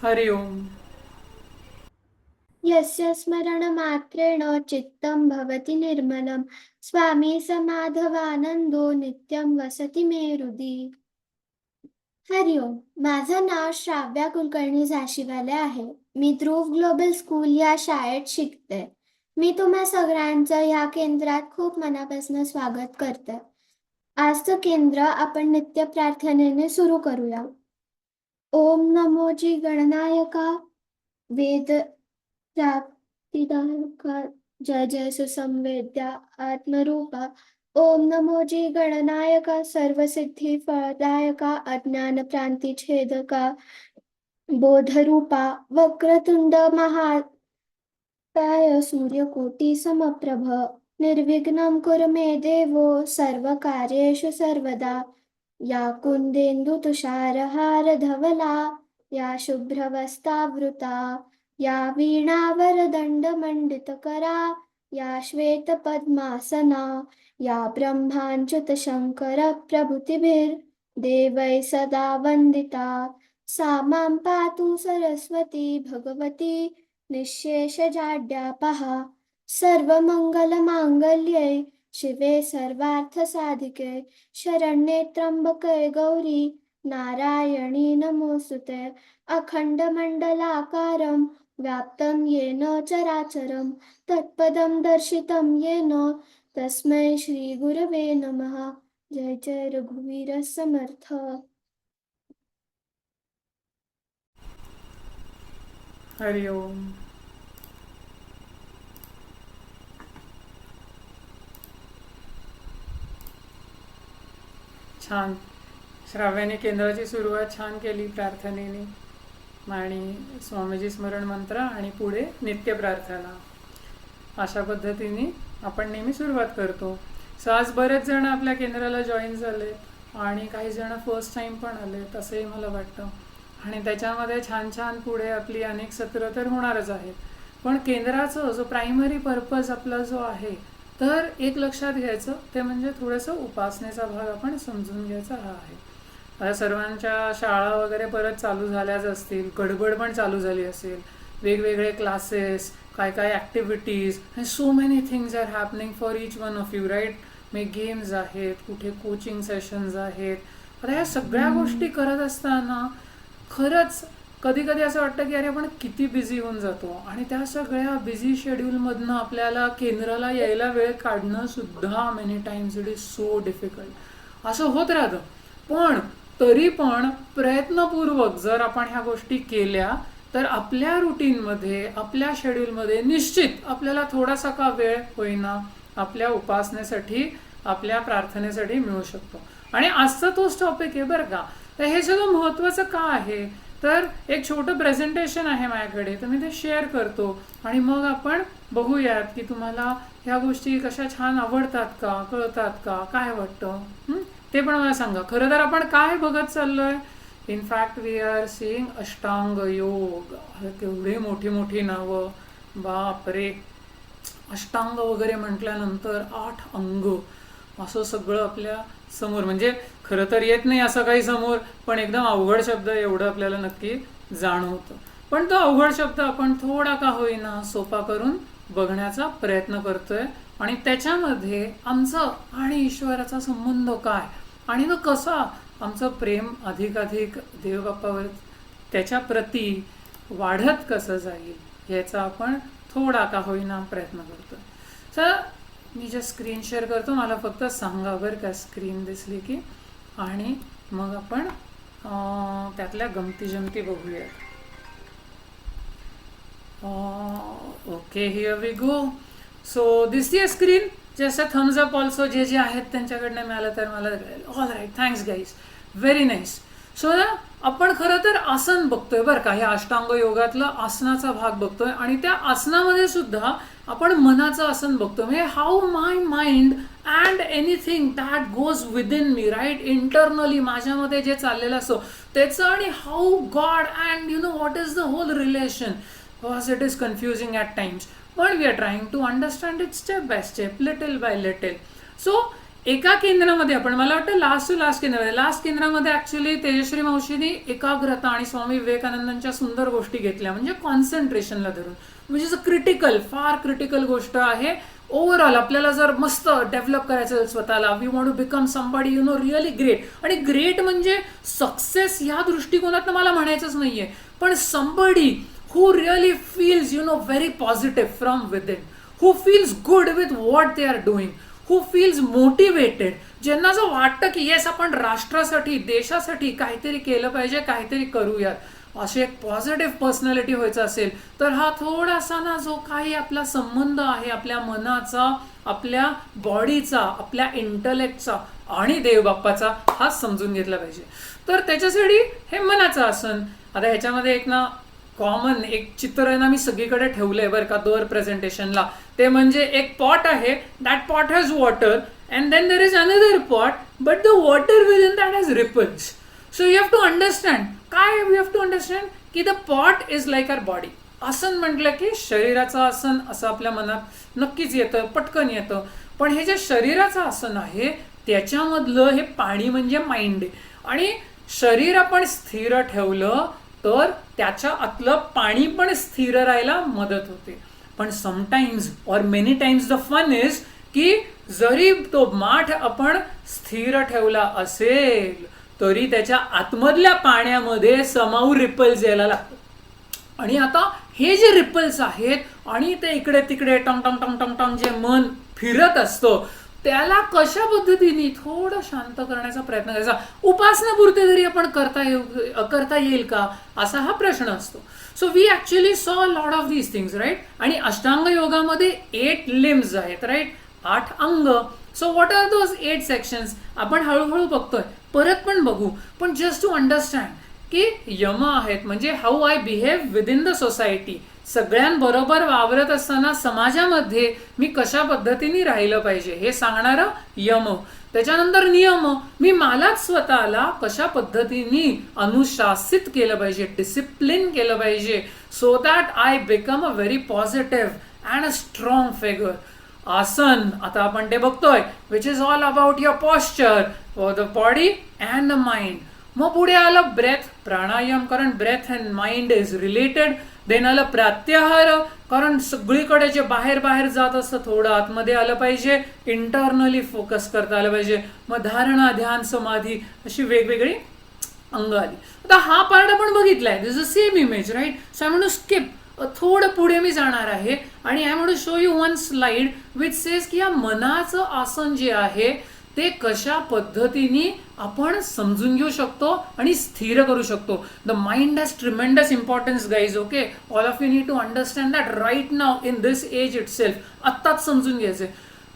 हरि ओम. यस्य स्मरणमात्रेण चित्तं भवति निर्मलं स्वामी समाधवानंदो नित्यं वसति मे हृदि. हरिओम. माझं नाव श्राव्या कुलकर्णी झाशीवाले आहे. मी ध्रुव ग्लोबल स्कूल या शाळेत शिकते. मी तुम्हा सगळ्यांचं या केंद्रात खूप मनापासून स्वागत करते. आजचं केंद्र आपण नित्य प्रार्थनेने सुरू करूया. ओम नमोजी गणनायका वेद प्राप्तिदायका जय जय सुसंवेद्या आत्मरूपा. ओम नमो जी गणनायका सर्वसिद्धी फलदायका अज्ञान प्रांती छेदका बोधरूपा वक्रतुंड महाकाय सूर्यकोटि समप्रभ निर्विघ्नं कुरु मे देवो सर्वकार्येषु सर्वदा. या कुंदेन्दु तुषारहार धवला या शुभ्रवस्त्रावृता या वीणावरदण्डमण्डितकरा या श्वेतपद्मासना या ब्रह्माच्युतशङ्करप्रभृतिभिर्देवैः सदा वन्दिता. सा मां पातु सरस्वती भगवती निःशेषजाड्यापहा. सर्वमङ्गलमाङ्गल्ये शिवे सर्वार्थसाधिके शरण्ये त्र्यम्बके गौरी नारायणी नमोऽस्तुते. अखण्डमण्डलाकारं व्याप्तं येन चराचरं तत्पदं दर्शितं येन तस्मै श्रीगुरवे नमः. जय जय रघुवीर समर्थ. हरि ओम. छान. श्राव्याने केंद्राची सुरुवात छान केली प्रार्थनेने आणि स्वामीजी स्मरण मंत्र आणि पुढे नित्य प्रार्थना. अशा पद्धतीने आपण नेहमी सुरुवात करतो. सो आज बरेच जण आपल्या केंद्राला जॉईन झालेत आणि काही जण फर्स्ट टाइम पण आलेत असंही मला वाटतं. आणि त्याच्यामध्ये छान छान पुढे आपली अनेक सत्र तर होणारच आहेत. पण केंद्राचं जो प्रायमरी पर्पज आपला जो आहे तर एक लक्षात घ्यायचं ते म्हणजे थोडंसं उपासनेचा भाग आपण समजून घ्यायचा हा आहे. आता सर्वांच्या शाळा वगैरे परत चालू झाल्याच असतील, गडबड पण चालू झाली असेल, वेगवेगळे क्लासेस, काय काय activities and so many things are happening for each one of you right. मे गेम्स आहेत, कुठे कोचिंग सेशन्स आहेत. आता ह्या सगळ्या गोष्टी करत असताना खरंच कधी कधी असं वाटतं की अरे आपण किती बिझी होऊन जातो आणि त्या सगळ्या बिझी शेड्यूलमधनं आपल्याला केंद्राला यायला वेळ काढणं सुद्धा many times it is so difficult असं होत राहतं. पण तरी पण प्रयत्नपूर्वक जर आपण ह्या गोष्टी केल्या तर आपल्या रुटीनमध्ये आपल्या शेड्यूलमध्ये निश्चित आपल्याला थोडासा का वेळ होईना आपल्या उपासनेसाठी आपल्या प्रार्थनेसाठी मिळू शकतो. आणि आजचा तोच टॉपिक आहे बरं का. तर हे सगळं महत्त्वाचं का आहे तर एक छोटं प्रेझेंटेशन आहे माझ्याकडे तर मी ते शेअर करतो आणि मग आपण बघूयात की तुम्हाला ह्या गोष्टी कशा छान आवडतात का, कळतात का, काय वाटतं ते पण मला सांगा. खरं तर आपण काय बघत चाललोय. इनफॅक्ट वी आर सीइंग अष्टांग योग. केवढी मोठी मोठी नावं, बापरे. अष्टांग वगैरे म्हटल्यानंतर 8 अंग असं सगळं आपल्या समोर. म्हणजे खरं तर येत नाही असं काही समोर, पण एकदम अवघड शब्द एवढं आपल्याला नक्की जाणवतं. पण तो अवघड शब्द आपण थोडा का होईना सोपा करून बघण्याचा प्रयत्न करतोय. आणि त्याच्यामध्ये आमचं आणि ईश्वराचा संबंध काय आणि मग कसा आमचं प्रेम अधिकाधिक देवबाप्पावर त्याच्या प्रती वाढत कसं जाईल याचा आपण थोडा का होईना प्रयत्न करतोय. तर मी जे स्क्रीन शेअर करतो मला फक्त सांगा बरं का स्क्रीन दिसली की, आणि मग आपण त्यातल्या गमती जमती बघूया. Okay, here we go. So दिसतीये स्क्रीन. जसं थम्स अप ऑल्सो जे जे आहेत त्यांच्याकडनं मिळालं तर मला all right, thanks guys, very nice. So आपण खरं तर आसन बघतोय बरं का. ह्या अष्टांग योगातलं आसनाचा भाग बघतोय आणि त्या आसनामध्ये सुद्धा आपण मनाचं आसन बघतोय. म्हणजे how my mind and anything that goes within me right internally माझ्यामध्ये जे चाललेलं असतो त्याचं आणि how God and you know what is the whole relation. Because it is confusing at times, पण we are trying to understand it step by step, little by little. So एका केंद्रामध्ये आपण, मला वाटतं लास्ट केंद्रामध्ये ऍक्च्युली तेजश्री मावशीने एकाग्रता आणि स्वामी विवेकानंदांच्या सुंदर गोष्टी घेतल्या, म्हणजे कॉन्सन्ट्रेशनला धरून, म्हणजे क्रिटिकल, फार क्रिटिकल गोष्ट आहे. ओव्हरऑल आपल्याला जर मस्त डेव्हलप करायचं स्वतःला, we want to become somebody really great, आणि ग्रेट म्हणजे सक्सेस ह्या दृष्टिकोनातनं मला म्हणायचंच नाहीये, पण somebody who really feels very positive from within, who feels good with what they are doing, who feels motivated, ज्यांना जर वाटतं की येस आपण राष्ट्रासाठी, देशासाठी काहीतरी केलं पाहिजे, काहीतरी करूयात, अशी एक पॉझिटिव्ह पर्सनॅलिटी व्हायचं असेल तर हा थोडासा ना जो काही आपला संबंध आहे आपल्या मनाचा, आपल्या बॉडीचा, आपल्या इंटलेक्टचा आणि देवबाप्पाचा, हा समजून घेतला पाहिजे. तर त्याच्यासाठी हे मनाचं आसन. आता ह्याच्यामध्ये एक ना कॉमन एक चित्र आहे ना, मी सगळीकडे ठेवलंय बरं का दर प्रेझेंटेशनला. ते म्हणजे एक पॉट आहे, that pot has water and then there is another pot, but the water within that has ripples. So you have to understand, काय यू हॅव टू अंडरस्टँड की the pot is like our body. आसन म्हटलं की शरीराचं आसन असं आपल्या मनात नक्कीच येतं, पटकन येतं. पण हे जे शरीराचं आसन आहे त्याच्यामधलं हे पाणी म्हणजे माइंड आहे, आणि शरीर आपण स्थिर ठेवलं तर त्याच्या आतलं पाणी पण स्थिर राहायला मदत होते. पण sometimes or many times the fun is की जरी तो माठ आपण स्थिर ठेवला असेल तरी त्याच्या आतमधल्या पाण्यामध्ये समाऊ रिपल्स यायला लागतात. आणि आता हे जे रिपल्स आहेत आणि ते इकडे तिकडे टंग टंग टंग टंग टंग जे मन फिरत असतं त्याला कशा पद्धतीने थोडं शांत करण्याचा प्रयत्न करायचा. उपासनापुरते जरी आपण करता येईल का असा हा प्रश्न असतो. So we actually saw lot of these things right. आणि अष्टांग योगामध्ये 8 लिम्स आहेत राईट, 8 अंग. So what are those 8 sections आपण हळूहळू बघतोय, परत पण बघू. पण जस्ट टू अंडरस्टँड की यम आहेत म्हणजे how I behave within the society, सगळ्यांबरोबर वावरत असताना समाजामध्ये मी कशा पद्धतीने राहिलं पाहिजे हे सांगणारं यम. त्याच्यानंतर नियम, मी मलाच स्वतःला कशा पद्धतीने अनुशासित केलं पाहिजे, डिसिप्लिन केलं पाहिजे, so that I become a very positive and a strong figure. आसन आता आपण ते बघतोय, which is all about your posture for the body and the mind. मग पुढे आलं ब्रेथ, प्राणायाम, कारण breath and mind is related. Then आलं प्रत्याहार, कारण सगळीकडे जे बाहेर बाहेर जात असतं थोडं आतमध्ये आलं पाहिजे, इंटरनली फोकस करता आलं पाहिजे. मग धारणा, ध्यान, समाधी अशी वेगवेगळी अंग आली. आता हा पार्ट आपण बघितलाय, this is same image right. So I म्हणून स्किप थोडं पुढे मी जाणार आहे आणि आय म्हणून show you one slide which says की या मनाचं आसन जे आहे ते कशा पद्धतीने आपण समजून घेऊ शकतो आणि स्थिर करू शकतो. The mind has tremendous importance guys. Okay, all of you need to understand that right now in this age itself. आत्ताच समजून घ्यायचंय,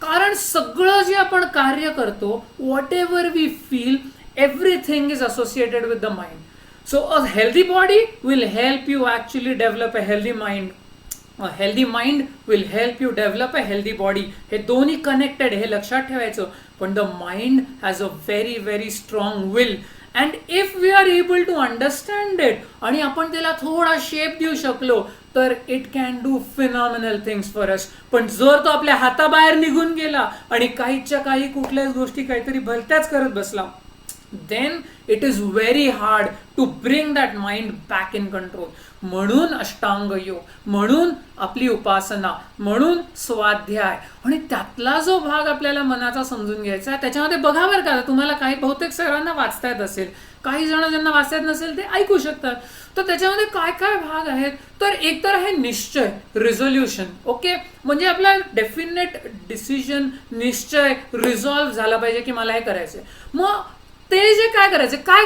कारण सगळं जे आपण कार्य करतो, whatever we feel, everything is associated with the mind. So a healthy body will help you actually develop a healthy mind. A healthy mind will help you develop a healthy body. हे दोन्ही connected, हे लक्षात ठेवायचं. पण the mind has a very very strong will, and if we are able to understand it आणि आपण त्याला थोडा शेप देऊ शकलो तर it can do phenomenal things for us. पण जर तो आपल्या हाताबाहेर निघून गेला आणि काहीच्या काही कुठल्याच गोष्टी काहीतरी भलत्याच करत बसला, then it is very hard to bring that mind back in control. म्हणून अष्टांग योग, म्हणून आपली उपासना, म्हणून स्वाध्याय. आणि त्यातला जो भाग आपल्याला मनाचा समजून घ्यायचा त्याच्यामध्ये बघा बरं का, तुम्हाला काही बहुतेक सगळ्यांना वाचता येत असेल, काही जण ज्यांना वाचता येत नसेल ते ऐकू शकतात. तर त्याच्यामध्ये काय काय भाग आहेत, तर एक तर आहे निश्चय, रिझोल्युशन. ओके, म्हणजे आपला डेफिनेट डिसिजन, निश्चय, रिझॉल्व्ह झाला पाहिजे की मला हे करायचंय. मग ते जे काय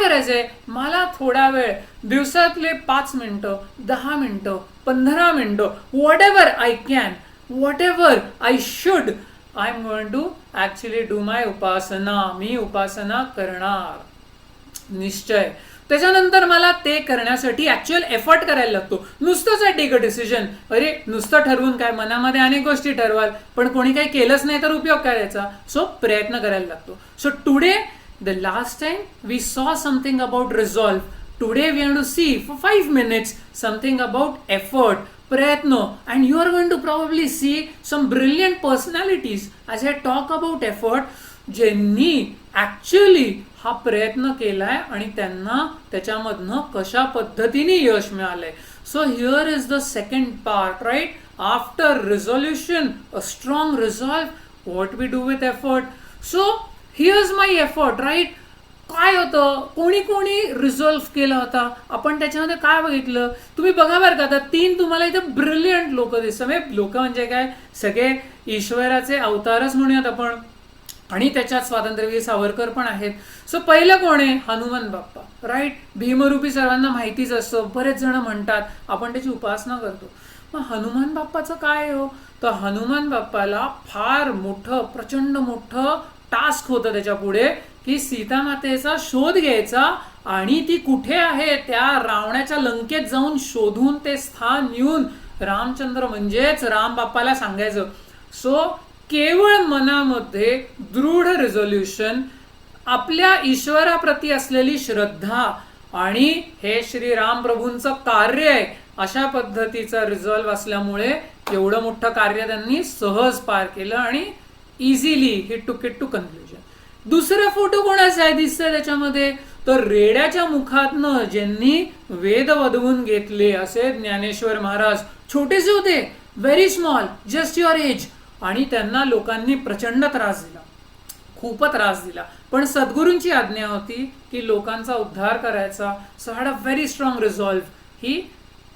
करायचंय, मला थोडा वेळ, दिवसातले 5 मिनिटं, 10 मिनिटं, 15 मिनिटं, whatever I can, whatever I should, I am going to actually do my उपासना. मी उपासना करणार, निश्चय. त्याच्यानंतर मला ते करण्यासाठी ऍक्च्युअल एफर्ट करायला लागतो. नुसतंच आहे टेक अ डिसिजन, अरे नुसतं ठरवून काय, मनामध्ये अनेक गोष्टी ठरवाल पण कोणी काही केलंच नाही तर उपयोग काय याचा. सो प्रयत्न करायला लागतो. So today, the last time we saw something about resolve. Today we are going to see for 5 minutes something about effort. प्रयत्न, and you are going to probably see some brilliant personalities as I talk about effort, ज्यांनी actually हा प्रयत्न केलाय आणि त्यांना त्याच्यामधनं कशा पद्धतीने यश मिळालंय. So here is the second part, right? After resolution, a strong resolve, what we do with effort. So here's my effort, right? काय होतं, कोणी कोणी रिझॉल्व्ह केला होता, आपण त्याच्यामध्ये काय बघितलं, तुम्ही बघा बरं का. आता 3 तुम्हाला इथे ब्रिलियंट लोक दिसतात. लोक म्हणजे काय, सगळे ईश्वराचे अवतारच म्हणूयात आपण, आणि त्याच्यात स्वातंत्र्यवीर सावरकर पण आहेत. सो पहिलं कोण आहे, हनुमान बाप्पा, राईट? भीमरूपी सर्वांना माहितीच असतं, बरेच जण म्हणतात, आपण त्याची उपासना करतो. मग हनुमान बाप्पाचं काय हो, तर हनुमान बाप्पाला फार मोठं, प्रचंड मोठं टास्क होतं त्याच्या पुढे, की सीता मातेचा शोध घ्यायचा आणि ती कुठे आहे त्या रावणाच्या लंकेत जाऊन शोधून ते स्थान येऊन रामचंद्र म्हणजेच राम बाप्पाला सांगायचं. सो केवळ मनामध्ये दृढ रिझोल्युशन, आपल्या ईश्वराप्रती असलेली श्रद्धा, आणि हे श्रीराम प्रभूंचं कार्य आहे अशा पद्धतीचा रिझॉल्व असल्यामुळे एवढं मोठं कार्य त्यांनी सहज पार केलं आणि easily he took it to conclusion. दुसरा फोटो कोणाचा आहे दिसतंय त्याच्यामध्ये, तर रेड्याच्या मुखातनं ज्यांनी वेद वदवून घेतले असे ज्ञानेश्वर महाराज. छोटेसे होते, very small, just your age, आणि त्यांना लोकांनी प्रचंड त्रास दिला, खूप त्रास दिला, पण सद्गुरूंची आज्ञा होती की लोकांचा उद्धार करायचा. So had a very strong resolve. He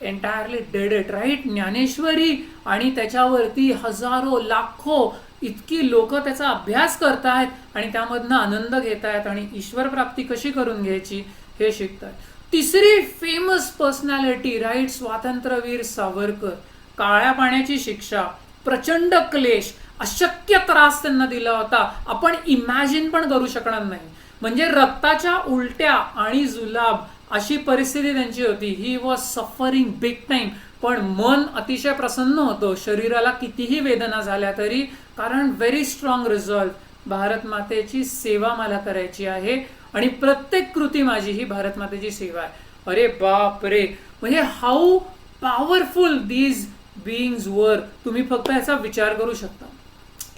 entirely did it, right? Dnyaneshwari, आणि त्याच्यावरती हजारो लाखो इतकी लोक त्याचा अभ्यास करतायत आणि त्यामधनं आनंद घेत आहेत आणि ईश्वर प्राप्ती कशी करून घ्यायची हे शिकतायत. तिसरी फेमस पर्सनॅलिटी, राईट? स्वातंत्र्यवीर सावरकर. काळ्या पाण्याची शिक्षा, प्रचंड क्लेश, अशक्य त्रास त्यांना दिला होता, आपण इमॅजिन पण करू शकणार नाही. म्हणजे रक्ताच्या उलट्या आणि जुलाब अशी परिस्थिती त्यांची होती. He was suffering big time, पण मन अतिशय प्रसन्न होतं, शरीराला कितीही वेदना झाल्या तरी, कारण व्हेरी स्ट्रॉंग रिझॉल्व. भारत मातेची सेवा मला करायची आहे आणि प्रत्येक कृती माझी ही भारत मातेची सेवा आहे. अरे बाप रे, म्हणजे हाऊ पॉवरफुल दीज बीइंग्स वर. तुम्ही फक्त याचा विचार करू शकता.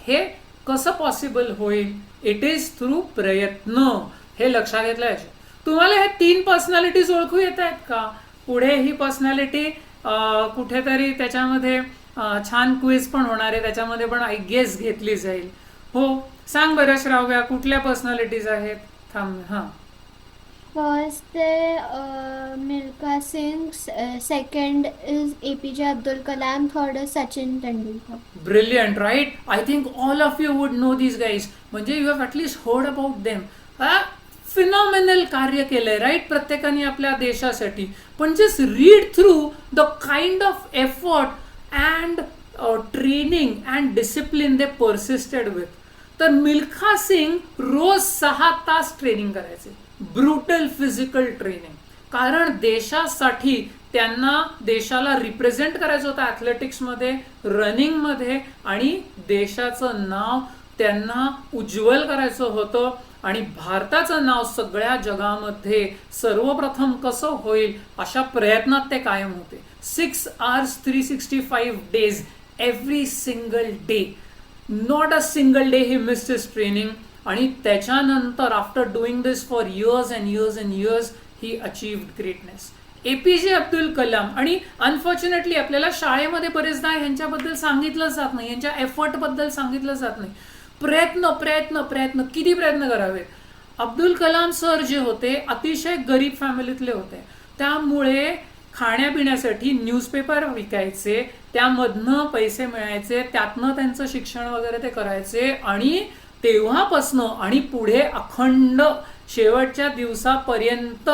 हे कसं पॉसिबल होईल? इट इज थ्रू प्रयत्न. हे लक्षात घेतलं आहे. तुम्हाला हे 3 पर्सनॅलिटीज ओळखू येत आहेत का? पुढे ही पर्सनॅलिटी कुठेतरी त्याच्यामध्ये छान क्विज पण होणार आहे, त्याच्यामध्ये पण आय गेस घेतली जाईल. हो, सांग बरं श्राव्या, कुठल्या पर्सनॅलिटीज आहेत? थांब. हां, first Milkha Singh, second is APJ Abdul Kalam, third is Sachin Tendulkar. Brilliant, right? I think all of you would know these guys. म्हणजे you have at least heard about them. Phenomenal कार्य केलंय, राईट? प्रत्येकाने आपल्या देशासाठी. पण just read through the kind of effort and training and discipline they persisted with. तर मिल्खा सिंग रोज 6 तास ट्रेनिंग करायचे, ब्रुटल फिजिकल ट्रेनिंग, कारण देशासाठी त्यांना देशाला रिप्रेझेंट करायचं होतं ॲथलेटिक्समध्ये, रनिंगमध्ये, आणि देशाचं नाव त्यांना उज्ज्वल करायचं होतं आणि भारताचं नाव सगळ्या जगामध्ये सर्वप्रथम कसं होईल अशा प्रयत्नात ते कायम होते. 6 hours 365 days every single day. Not a single day he missed his training. आणि त्याच्यानंतर after doing this for years and years and years he achieved greatness. APJ Abdul Kalam. आणि अनफॉर्च्युनेटली आपल्याला शाळेमध्ये बरेचदा ह्यांच्याबद्दल सांगितलं जात नाही, यांच्या एफर्टबद्दल सांगितलं जात नाही. प्रयत्न प्रयत्न प्रयत्न, किती प्रयत्न करावेत. अब्दुल कलाम सर जे होते अतिशय गरीब फॅमिलीतले होते, त्यामुळे खाण्यापिण्यासाठी न्यूजपेपर विकायचे, त्यामधनं पैसे मिळायचे, त्यातनं त्यांचं शिक्षण वगैरे ते करायचे. आणि तेव्हापासनं आणि पुढे अखंड शेवटच्या दिवसापर्यंत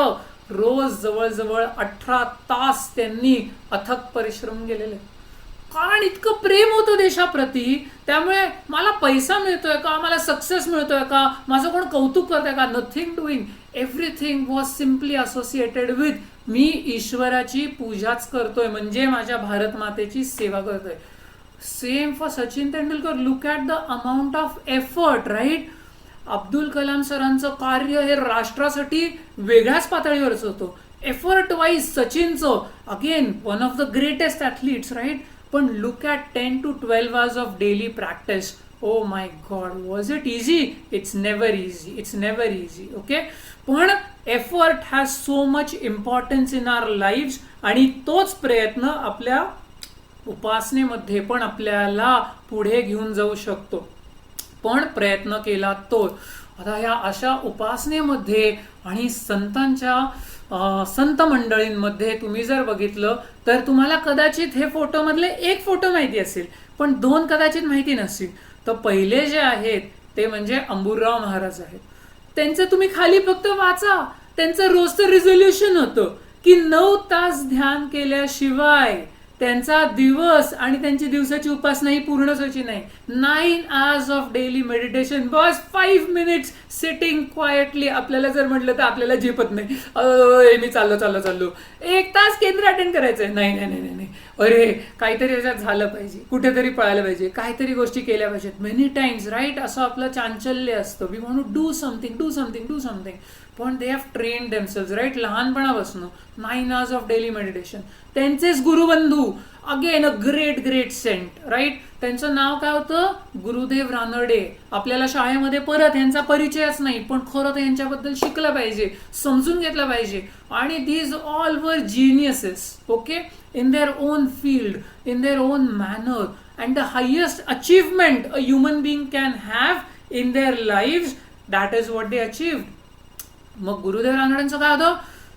रोज जवळजवळ 18 तास त्यांनी अथक परिश्रम केलेले, कारण इतकं प्रेम होतं देशाप्रती. त्यामुळे मला पैसा मिळतोय का, मला सक्सेस मिळतोय का, माझं कोण कौतुक करतंय का, nothing doing. Everything was simply associated with me ईश्वराची पूजाच करतोय, म्हणजे माझ्या भारत मातेची सेवा करतोय. Same for Sachin Tendulkar. Look at the amount of effort, right? Abdul Kalam सरांचं कार्य हे राष्ट्रासाठी वेगळ्याच पातळीवरच होतं. एफर्ट वाईज सचिनचं again one of the greatest athletes right, पण look at 10 to 12 hours of daily practice. Oh my God, was it easy? It's never easy, it's never easy. Okay, पण effort has so much importance in our live, आणि तोच प्रयत्न आपल्या उपासनेमध्ये पण आपल्याला पुढे घेऊन जाऊ शकतो, पण प्रयत्न केला तो. आता ह्या अशा उपासनेमध्ये आणि संत मंडळींमध्ये तुम्ही जर बघितलं तर तुम्हाला कदाचित हे फोटोमधले एक फोटो माहिती असेल, पण दोन कदाचित माहिती नसतील. तर पहिले जे आहेत ते म्हणजे अंबुराव महाराज आहेत. त्यांचं तुम्ही खाली फक्त वाचा, त्यांचं रोजचं रिझोल्युशन होतं की 9 तास ध्यान केल्याशिवाय त्यांचा दिवस आणि त्यांची दिवसाची उपासना ही पूर्णच व्हायची नाही. 9 hours of daily meditation, bus 5 minutes sitting quietly. आपल्याला जर म्हटलं तर आपल्याला झेपत नाही, मी चाललो 1 तास केंद्र अटेंड करायचंय, नाही नाही नाही नाही, अरे काहीतरी याच्यात झालं पाहिजे, कुठेतरी पळायला पाहिजे, काहीतरी गोष्टी केल्या पाहिजेत. मेनी टाइम्स राईट, असं आपलं चांचल्य असतं, we want to do something. पण they have train themselves right, लहानपणापासून 9 hours ऑफ डेली मेडिटेशन. त्यांचेच गुरुबंधू, again a great saint right, त्यांचं नाव काय होतं? गुरुदेव रानडे. आपल्याला शाळेमध्ये परत यांचा परिचयच नाही, पण खरं तर यांच्याबद्दल शिकलं पाहिजे, समजून घेतलं पाहिजे. आणि these all were geniuses, okay, in their own field, in their own manner, and the highest achievement a human being can have in their live, that is what they achieved. मग गुरुदेव रानडेंचं काय होतं?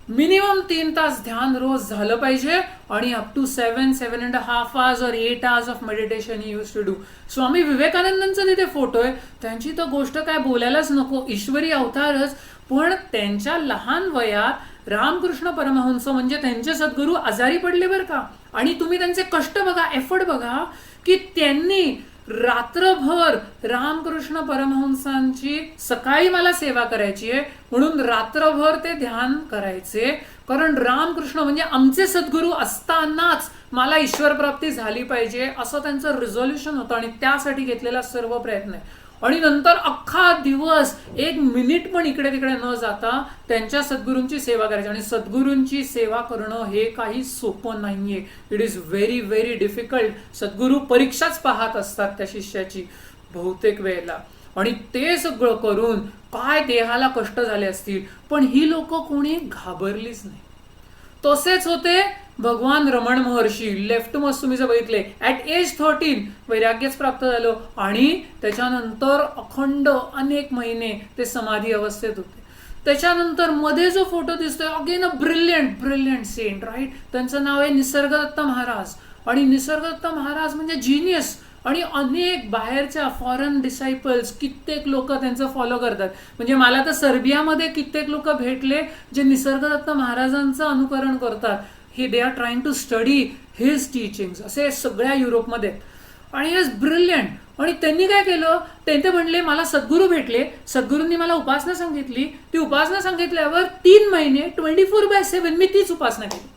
मिनिमम 3 तास ध्यान रोज झालं पाहिजे, आणि up to 7.5 hours or 8 hours of meditation he used to do. Swami विवेकानंदांचा तिथे फोटो आहे, त्यांची तर गोष्ट काय बोलायलाच नको, ईश्वरी अवतारच. पण त्यांच्या लहान वयात रामकृष्ण परमहंस म्हणजे त्यांचे सद्गुरू आजारी पडले बरं का, आणि तुम्ही त्यांचे कष्ट बघा, एफर्ट बघा, की त्यांनी रात्रभर रामकृष्ण परमहंसांची, सकाळी मला सेवा करायची आहे म्हणून रात्रभर ते ध्यान करायचे, कारण रामकृष्ण म्हणजे आमचे सद्गुरू असतानाच मला ईश्वर प्राप्ती झाली पाहिजे, असं त्यांचं रिझोल्युशन होतं, आणि त्यासाठी घेतलेला सर्व प्रयत्न आहे. आणि नंतर अख्खा दिवस 1 मिनिट पण इकडे तिकडे न जाता त्यांच्या सद्गुरूंची सेवा करायची. आणि सद्गुरूंची सेवा करणं हे काही सोपं नाहीये, इट इज व्हेरी डिफिकल्ट. सद्गुरू परीक्षाच पाहत असतात त्या शिष्याची बहुतेक वेळेला, आणि ते सगळं करून काय देहाला कष्ट झाले असतील, पण ही लोक कोणी घाबरलीच नाही. तसेच होते भगवान रमण महर्षी, लेफ्ट मस्ट तुम्ही जर बघितले, ॲट एज 13 वैराग्यच प्राप्त झालं, आणि त्याच्यानंतर अखंड अनेक महिने ते समाधी अवस्थेत होते. त्याच्यानंतर मध्ये जो फोटो दिसतोय, again a brilliant saint right, त्यांचं नाव आहे निसर्गदत्त महाराज. आणि निसर्गदत्त महाराज म्हणजे जीनियस, आणि अनेक बाहेरच्या फॉरेन डिसायपल्स कित्येक लोक त्यांचं फॉलो करतात. म्हणजे मला तर सर्बियामध्ये कित्येक लोक भेटले जे निसर्गदत्त महाराजांचं अनुकरण करतात. They are trying to study his teachings, असे सगळ्या युरोपमध्ये. आणि इज ब्रिलियंट. आणि त्यांनी काय केलं, ते म्हणले मला सद्गुरू भेटले, सद्गुरूंनी मला उपासना सांगितली, ती उपासना सांगितल्यावर 3 महिने 24/7 मी तीच उपासना केली,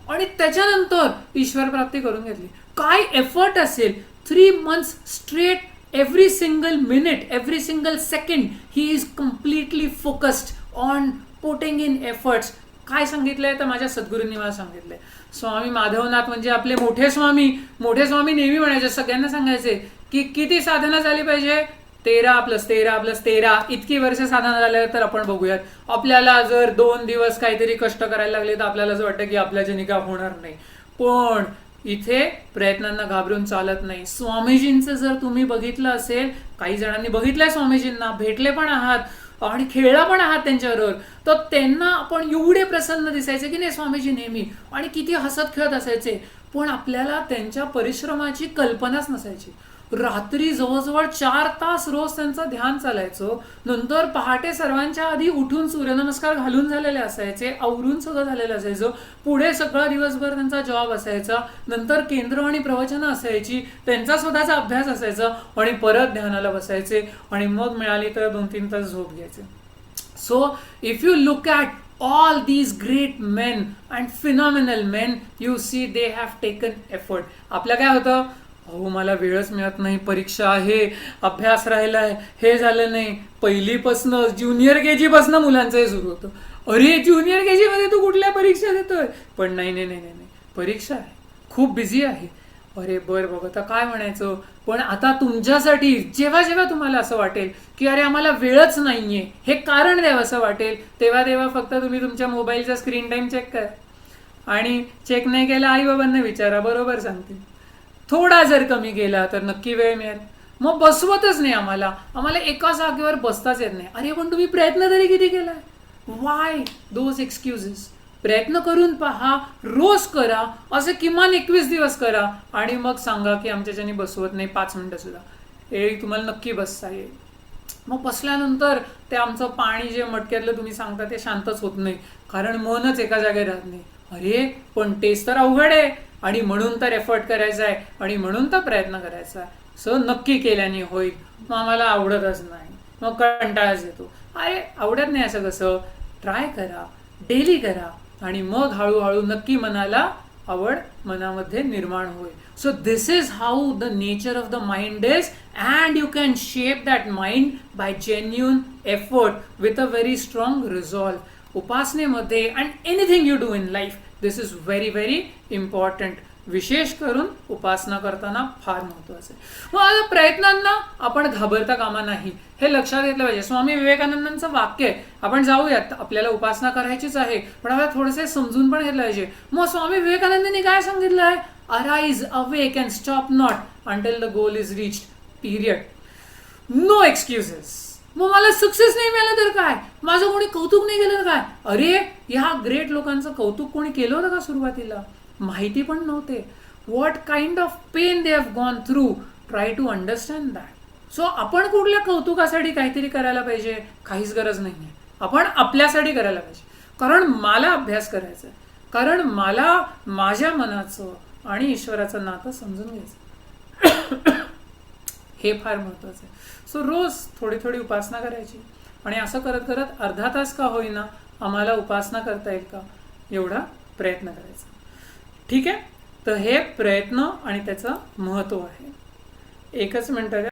आणि त्याच्यानंतर ईश्वर प्राप्ती करून घेतली. काय एफर्ट असेल, 3 months straight, every single minute, every single second he is completely focused on putting in efforts. काय सांगितलंय तर माझ्या सद्गुरूंनी मला सांगितलंय. स्वामी माधवनाथ म्हणजे आपले मोठे स्वामी नेहमी म्हणायचे, सगळ्यांना सांगायचे की किती साधना झाली पाहिजे, 13+13+13 इतकी वर्ष साधना झाल्यावर तर आपण बघूयात. आपल्याला जर 2 दिवस काहीतरी कष्ट करायला लागले तर आपल्याला असं वाटतं की आपल्याच्या निगा होणार नाही, पण इथे प्रयत्नांना घाबरून चालत नाही. स्वामीजींचं जर तुम्ही बघितलं असेल, काही जणांनी बघितलंय स्वामीजींना, भेटले पण आहात आणि खेळला पण आहात त्यांच्याबरोबर, तर त्यांना आपण एवढे प्रसन्न दिसायचे की नाही स्वामीजी नेहमी, आणि किती हसत खेळत असायचे, पण आपल्याला त्यांच्या परिश्रमाची कल्पनाच नसायची. रात्री जवळजवळ 4 तास रोज त्यांचं ध्यान चालायचं. नंतर पहाटे सर्वांच्या आधी उठून सूर्यनमस्कार घालून झालेले असायचे, आवरून सगळं झालेलं असायचं. पुढे सगळा दिवसभर त्यांचा जॉब असायचा, नंतर केंद्र आणि प्रवचनं असायची, त्यांचा स्वतःचा अभ्यास असायचा, आणि परत ध्यानाला बसायचे, आणि मग मिळाली तर 2-3 तास झोप घ्यायचे. So if you look at all these great men and phenomenal men, you see they have taken effort. आपलं काय होतं, अहो मला वेळच मिळत नाही, परीक्षा आहे, अभ्यास राहिलाय, हे झालं नाही. पहिलीपासनं ज्युनियर के जी पासनं मुलांचं हे सुरू होतं. अरे ज्युनियर के जी मध्ये तू कुठल्या परीक्षा देतोय? पण नाही नाही नाही नाही नाही, परीक्षा आहे, खूप बिझी आहे. अरे बरं बघ आता काय म्हणायचं. पण आता तुमच्यासाठी जेव्हा जेव्हा तुम्हाला असं वाटेल की अरे आम्हाला वेळच नाहीये, हे कारण द्यावं असं वाटेल, तेव्हा तेव्हा फक्त तुम्ही तुमच्या मोबाईलचा स्क्रीन टाइम चेक करा. आणि चेक नाही केला आई बाबांना विचारा, बरोबर सांगतील. थोडा जर कमी गेला तर नक्की वेळ मिळेल. मग बसवतच नाही आम्हाला, आम्हाला एका जागेवर बसताच येत नाही. अरे पण तुम्ही प्रयत्न तरी किती केलाय? Y those excuses? प्रयत्न करून पहा, रोज करा, असे किमान 21 दिवस करा आणि मग सांगा की आमच्याच्यानी बसवत नाही 5 मिनिटं सुद्धा. हे तुम्हाला नक्की बसता येईल. मग बसल्यानंतर ते आमचं पाणी जे मटक्यातलं तुम्ही सांगता ते शांतच होत नाही, कारण मनच एका जागेवर राहत नाही. अरे पण तेच तर अवघड आहे, आणि म्हणून तर एफर्ट करायचा आहे, आणि म्हणून तर प्रयत्न करायचा आहे. सो नक्की केल्याने होईल. मग आम्हाला आवडतच नाही, मग कंटाळाच येतो. अरे आवडत नाही असं कसं? ट्राय करा, डेली करा, आणि मग हळूहळू नक्की मनाला आवड मनामध्ये निर्माण होईल. So this is how the nature of the mind is, and you can shape that mind by genuine effort with a very strong resolve. उपासनेमध्ये and anything you do in life, this is very very important. विशेष करून उपासना करताना फार महत्वाचं आहे. मग आता प्रयत्नांना आपण घाबरता कामा नाही, हे लक्षात घेतलं पाहिजे. स्वामी विवेकानंदांचं वाक्य आहे, आपण जाऊयात, आपल्याला उपासना करायचीच आहे, पण आपल्याला थोडंसं समजून पण घेतलं पाहिजे. मग स्वामी विवेकानंदांनी काय सांगितलं आहे? Arise, awake and stop not until the goal is reached, period. No excuses. मग मला सक्सेस नाही मिळालं तर काय? माझं कोणी कौतुक नाही केलं तर काय? अरे ह्या ग्रेट लोकांचं कौतुक कोणी केलं होतं का सुरुवातीला? माहिती पण नव्हते. What kind of pain they have gone through, try to understand that. So आपण कुठल्या कौतुकासाठी काहीतरी करायला पाहिजे? काहीच गरज नाही आहे. आपण आपल्यासाठी करायला पाहिजे, कारण मला अभ्यास करायचा आहे, कारण मला माझ्या मनाचं आणि ईश्वराचं नातं समजून घ्यायचं. हे फार महत्वाचं आहे. सो रोज थोडी थोडी उपासना करायची, आणि असं करत करत अर्धा तास का होईना आम्हाला उपासना करता येईल का एवढा प्रयत्न करायचा. ठीक आहे. तर हे प्रयत्न आणि त्याचं महत्व आहे. एकच मिनिट.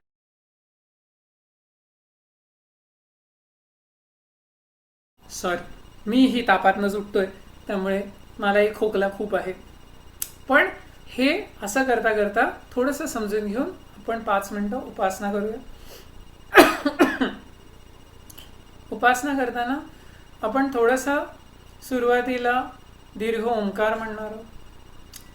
सॉरी, मी ही तापातनं सुटतोय, त्यामुळे मलाही खोकला खूप आहे. पण हे असं करता करता थोडंसं समजून घेऊन आपण 5 मिनिटं उपासना करूया. उपासना करताना आपण थोडंसं सुरुवातीला दीर्घ ओंकार म्हणणार आहोत,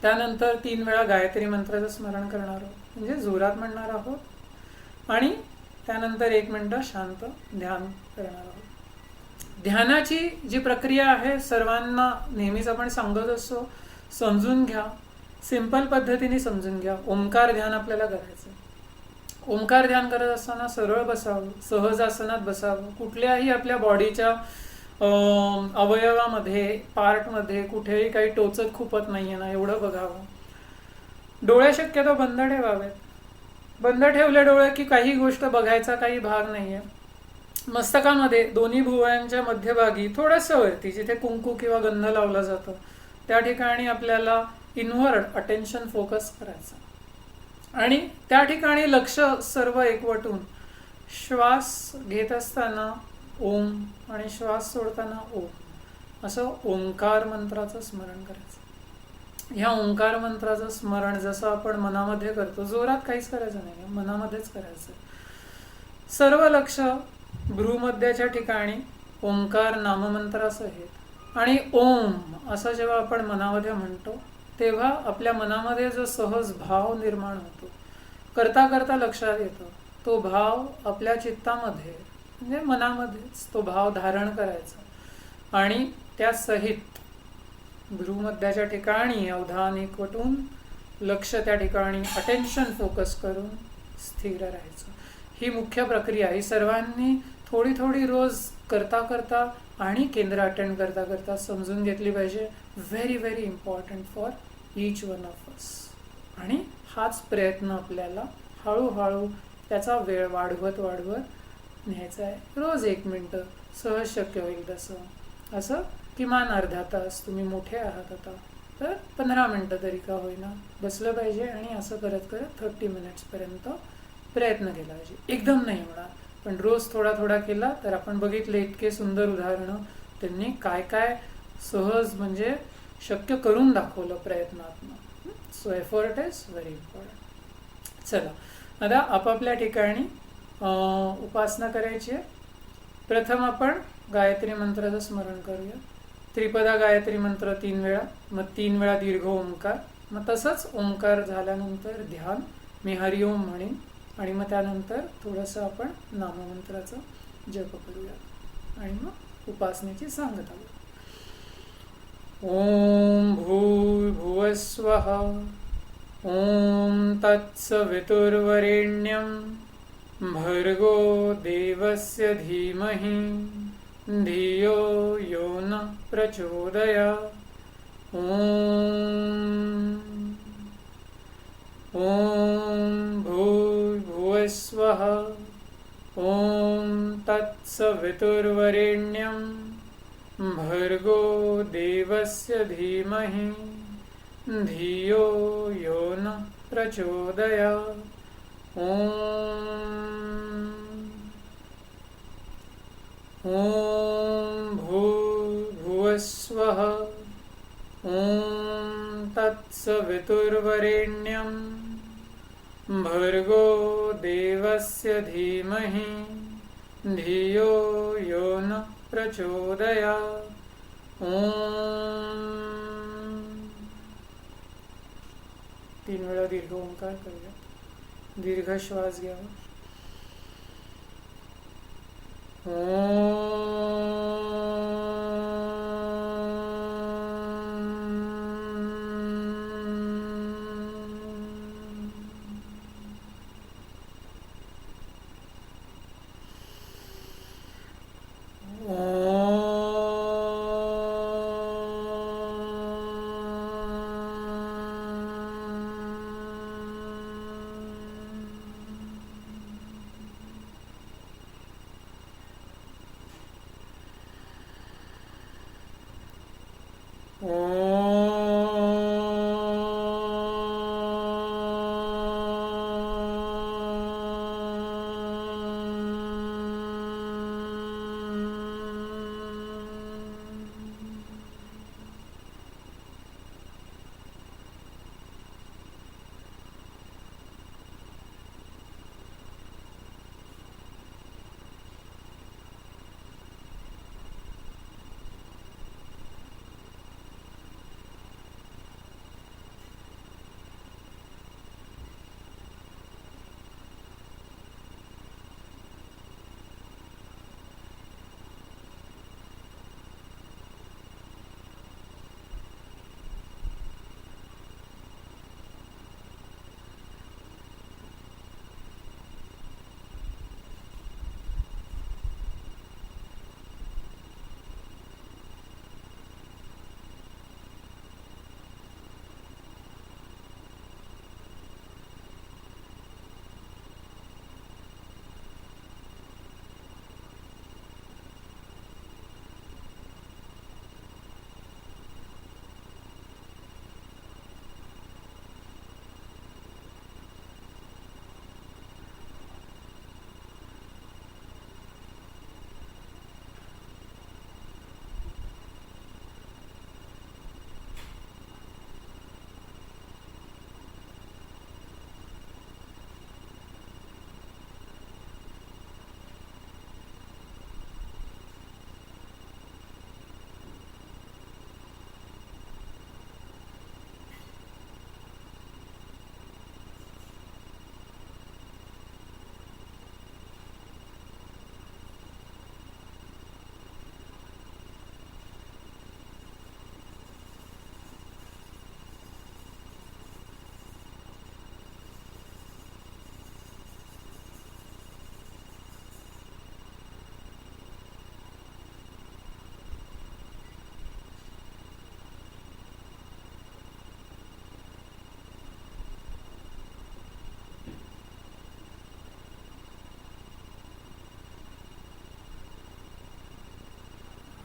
त्यानंतर 3 वेळा गायत्री मंत्राचं स्मरण करणार आहोत, म्हणजे जोरात म्हणणार आहोत, आणि त्यानंतर 1 मिनिटं शांत ध्यान करणार आहोत. ध्यानाची जी प्रक्रिया आहे सर्वांना नेहमीच आपण सांगत असतो, समजून घ्या, सिंपल पद्धतीने समजून घ्या. ओंकार ध्यान आपल्याला करायचं. ओंकार ध्यान करत असताना सरळ बसावं, सहज आसनात बसावं, कुठल्याही आपल्या बॉडीच्या अवयवामध्ये, पार्टमध्ये कुठेही काही टोचत खुपत नाहीये ना एवढं बघावं. डोळे शक्यतो बंद ठेवावेत. बंद ठेवले डोळे की काही गोष्ट बघायचा काही भाग नाहीये. मस्तकामध्ये दोन्ही भुवयांच्या मध्यभागी थोडंसं वरती जिथे कुंकू किंवा गंध लावला जातो त्या ठिकाणी आपल्याला इनवर्ड अटेन्शन फोकस करायचं, आणि त्या ठिकाणी लक्ष सर्व एकवटून श्वास घेत असताना ओम आणि श्वास सोडताना ओम असं ओंकार मंत्राचं स्मरण करायचं. ह्या ओंकार मंत्राचं स्मरण जसं आपण मनामध्ये करतो, जोरात काहीच करायचं नाही, मनामध्येच करायचं. सर्व लक्ष भ्रूमध्याच्या ठिकाणी ओंकार नाममंत्रासहित, आणि ओम असं जेव्हा आपण मनामध्ये म्हणतो तेव्हा आपल्या मनामध्ये जो सहज भाव निर्माण होतो, करता करता लक्षात येतो, तो भाव आपल्या चित्तामध्ये म्हणजे मनामध्येच तो भाव धारण करायचा, आणि त्या सहित भ्रूमध्याच्या ठिकाणी अवधान एकवटून लक्ष त्या ठिकाणी अटेन्शन फोकस करून स्थिर राहायचं. ही मुख्य प्रक्रिया ही सर्वांनी थोडी थोडी रोज करता करता आणि केंद्र अटेंड करता करता समजून घेतली पाहिजे. Very very important for each one of us. आणि हाच प्रयत्न आपल्याला हळूहळू त्याचा वेळ वाढवत वाढवत न्यायचा आहे. रोज 1 मिनिटं सहज शक्य होईल तसं, असं किमान अर्धा तास. तुम्ही मोठे आहात आता, तर 15 मिनटं तरी का होईना बसलं पाहिजे आणि असं करत करत 30 मिनिट्सपर्यंत प्रयत्न केला पाहिजे. एकदम नाही होणार, पण रोज थोडा थोडा केला तर आपण बघितले इतके सुंदर उदाहरणं त्यांनी काय काय सहज म्हणजे शक्य करून दाखवलं प्रयत्नातनं. So effort is very important. चला आता आपापल्या ठिकाणी उपासना करायची आहे. प्रथम आपण गायत्री मंत्राचं स्मरण करूया. त्रिपदा गायत्री मंत्र 3 वेळा, मग 3 वेळा दीर्घ ओंकार, मग तसंच ओंकार झाल्यानंतर ध्यान, मी हरिओम म्हणेन आणि मग त्यानंतर थोडंसं आपण नाममंत्राचा जप करूया आणि मग उपासनेची सांगता. ओम भूर्भुवस्वः ओम तत्सवितुर्वरेण्यं भर्गो देवस्य धीमहि धियो यो न प्रचोदयात्. ओम भूर्भुवस्वः ओम तत्सवितुर्वरेण्यं भर्गो देवस्य धीमहि धियो यो न प्रचोदयात्. ओम भूर्भुवस्वः ओम तत्सवितुर्वरेण्यं भर्गो देवस्य धीमहि धियो यो न प्रचोदयात्. तीन वेळा दीर्घ ओंकार करूया. दीर्घ श्वास घ्यावा.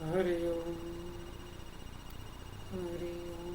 हरि ओम हरि ओम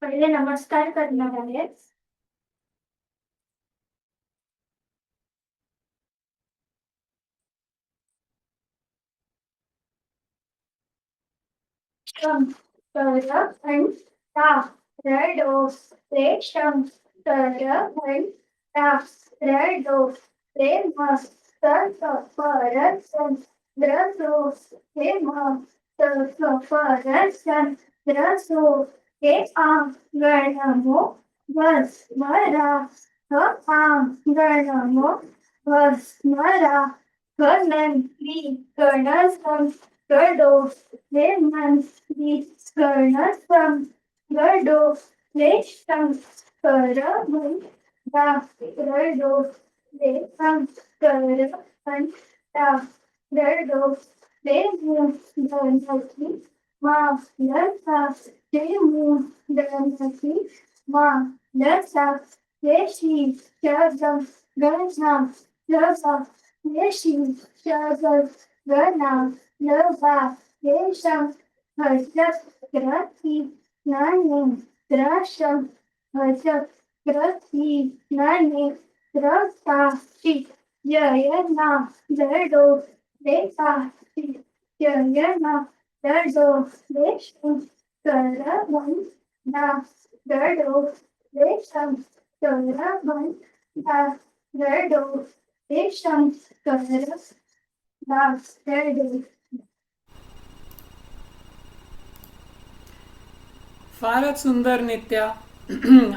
पहिले नमस्कार करणार आहे. शम करघंटा रडो रे शम करघंटा रडो रे मस्त परसन द्रसो हे मस्त परसन द्रसो हे आंगणमो भस्मरा ह आंगणमो भस्मरा गणपती गणसं गडो हे मनसी कर्णसं गडो रेशम करभं रडो रेशम करभं रडो रे धनकी मा लसा रे धनकी मा लसा रेशी शब्दं गणा लसा रेशी शब्दं गणा लसा रेशम हर्षक ग्रथी नाने द्रशम हर्षक ग्रथी नाने द्रसाक्षी जयना जडो देसाक्षी जयना जडो देशम करभं ना जडो देशम करभं ना जडो देशम करभं ना जडो. फारच सुंदर नित्या.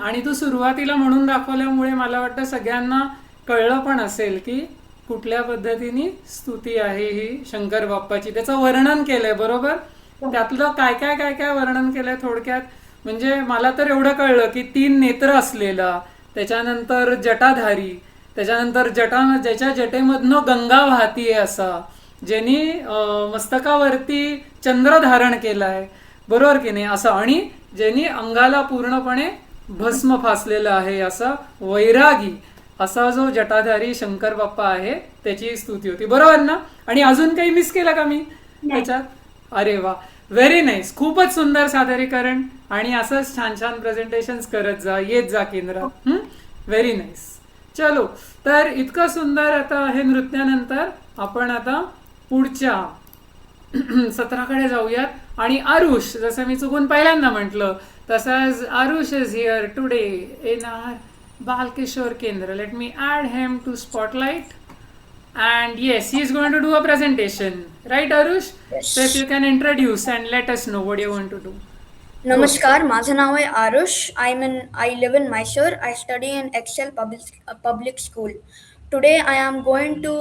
आणि तू सुरुवातीला म्हणून दाखवल्यामुळे मला वाटतं सगळ्यांना कळलं पण असेल की कुठल्या पद्धतीने स्तुती आहे ही शंकर बाप्पाची. त्याचं वर्णन केलंय बरोबर. त्यातलं काय काय काय काय वर्णन केलंय थोडक्यात. म्हणजे मला तर एवढं कळलं की 3 नेत्र असलेला, त्याच्यानंतर जटाधारी, त्याच्यानंतर ज्याच्या जटेमधनं गंगा वाहतीये असा, ज्यांनी मस्तकावरती चंद्र धारण केलाय, बरोबर की नाही, असं, आणि ज्यांनी अंगाला पूर्णपणे भस्म फासलेलं आहे असा वैरागी असा जो जटाधारी शंकर बाप्पा आहे त्याची स्तुती होती, बरोबर ना. आणि अजून काही मिस केलं का मी त्याच्यात? अरे वा, व्हेरी नाईस. खूपच सुंदर सादरीकरण. आणि असंच छान छान प्रेझेंटेशन करत जा, येत जा केंद्रात. Very nice. चलो, तर इतकं सुंदर आता हे नृत्यानंतर आपण आता पुढच्या सत्राकडे जाऊयात. आणि आरुष, जसं मी चुकून पहिल्यांदा म्हटलं तसंच Aarush is here today in our Balkishor Kendra. Let me add him to spotlight. And yes, he is going to do a presentation. Right, Arush? Yes. So if you can introduce and let us know what you're going to do. नमस्कार, माझं नाव आहे Aarush. I live in Mysore. I study in Excel Public School. Today I am going to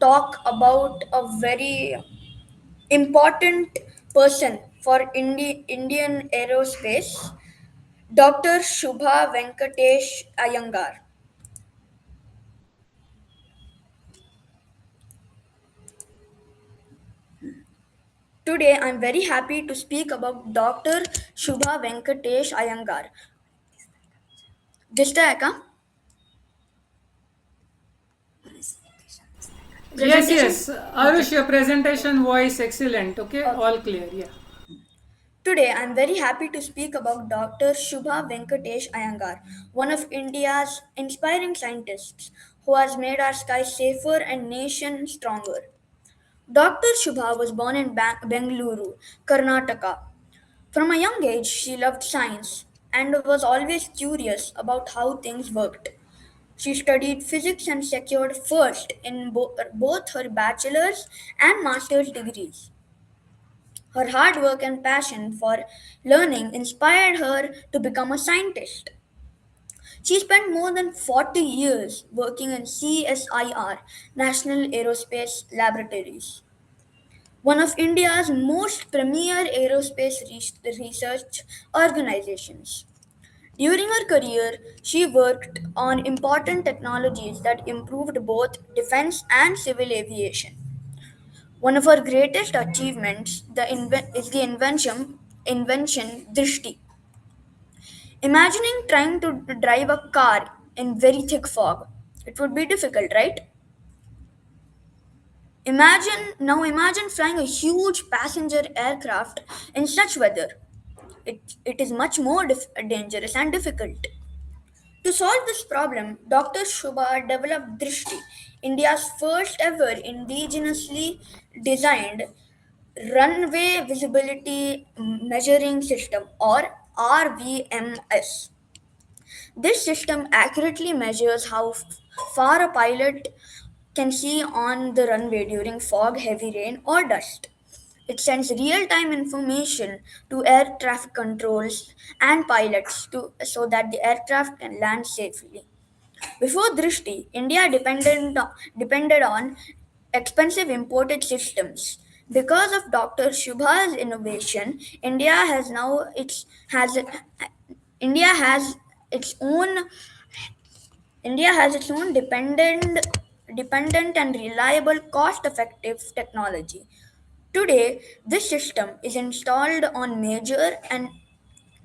talk about a very important person for Indian aerospace, Dr. Shubha Venkatesh Iyengar. Today, I am very happy to speak about Dr. Shubha Venkatesh Iyengar. दिसतंय आहे का? Yes. Arush, your presentation voice excellent. Okay, all clear. Yeah. Today, I am very happy to speak about Dr. Shubha Venkatesh Iyengar, one of India's inspiring scientists who has made our skies safer and nation stronger. Dr. Shubha was born in Bengaluru, Karnataka. From a young age, she loved science and was always curious about how things worked. She studied physics and secured first in both her bachelor's and master's degrees. Her hard work and passion for learning inspired her to become a scientist. She spent more than 40 years working in CSIR, National Aerospace Laboratories, one of India's most premier aerospace research organizations. During her career, she worked on important technologies that improved both defense and civil aviation. One of her greatest achievements is the invention Drishti. Imagining trying to drive a car in very thick fog. It would be difficult, right? Imagine flying a huge passenger aircraft in such weather. it is much more dangerous and difficult. To solve this problem, Dr. Shubha developed Drishti, India's first ever indigenously designed runway visibility measuring system, or RVMS. This system accurately measures how far a pilot can see on the runway during fog, heavy rain, or dust. It sends real time information to air traffic controls and pilots so that the aircraft can land safely. Before Drishti, India depended on expensive imported systems. Because of Dr. Shubha's innovation, has India has its own India has its own dependent and reliable cost-effective technology. Today, this system is installed on major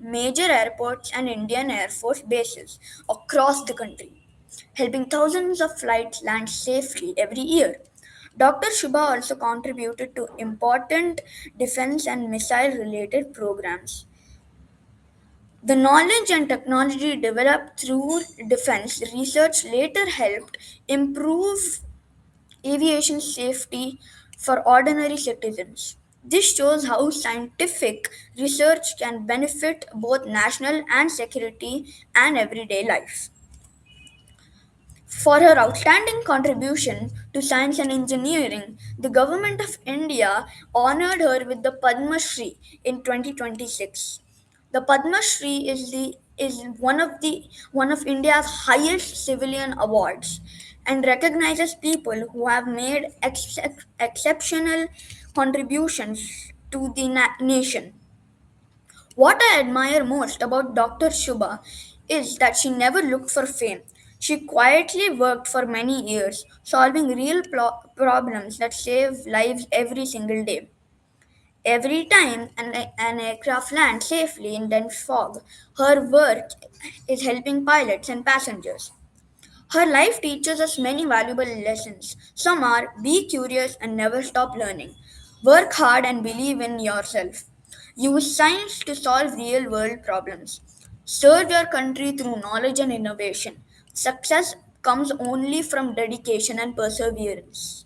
airports and Indian Air Force bases across the country, helping thousands of flights land safely every year. Dr. Shubha also contributed to important defense and missile related programs. The knowledge and technology developed through defense research later helped improve aviation safety for ordinary citizens. This shows how scientific research can benefit both national and security and everyday life. For her outstanding contribution to science and engineering, the Government of India honored her with the Padma Shri in 2026. The Padma Shri is one of India's highest civilian awards and recognizes people who have made exceptional contributions to the nation. What I admire most about Dr. Shubha is that she never looked for fame. She quietly worked for many years, solving real problems that save lives every single day. Every time an aircraft lands safely in dense fog, her work is helping pilots and passengers. Her life teaches us many valuable lessons. Some are be curious and never stop learning. Work hard and believe in yourself. Use science to solve real world problems. Serve your country through knowledge and innovation. Success comes only from dedication and perseverance.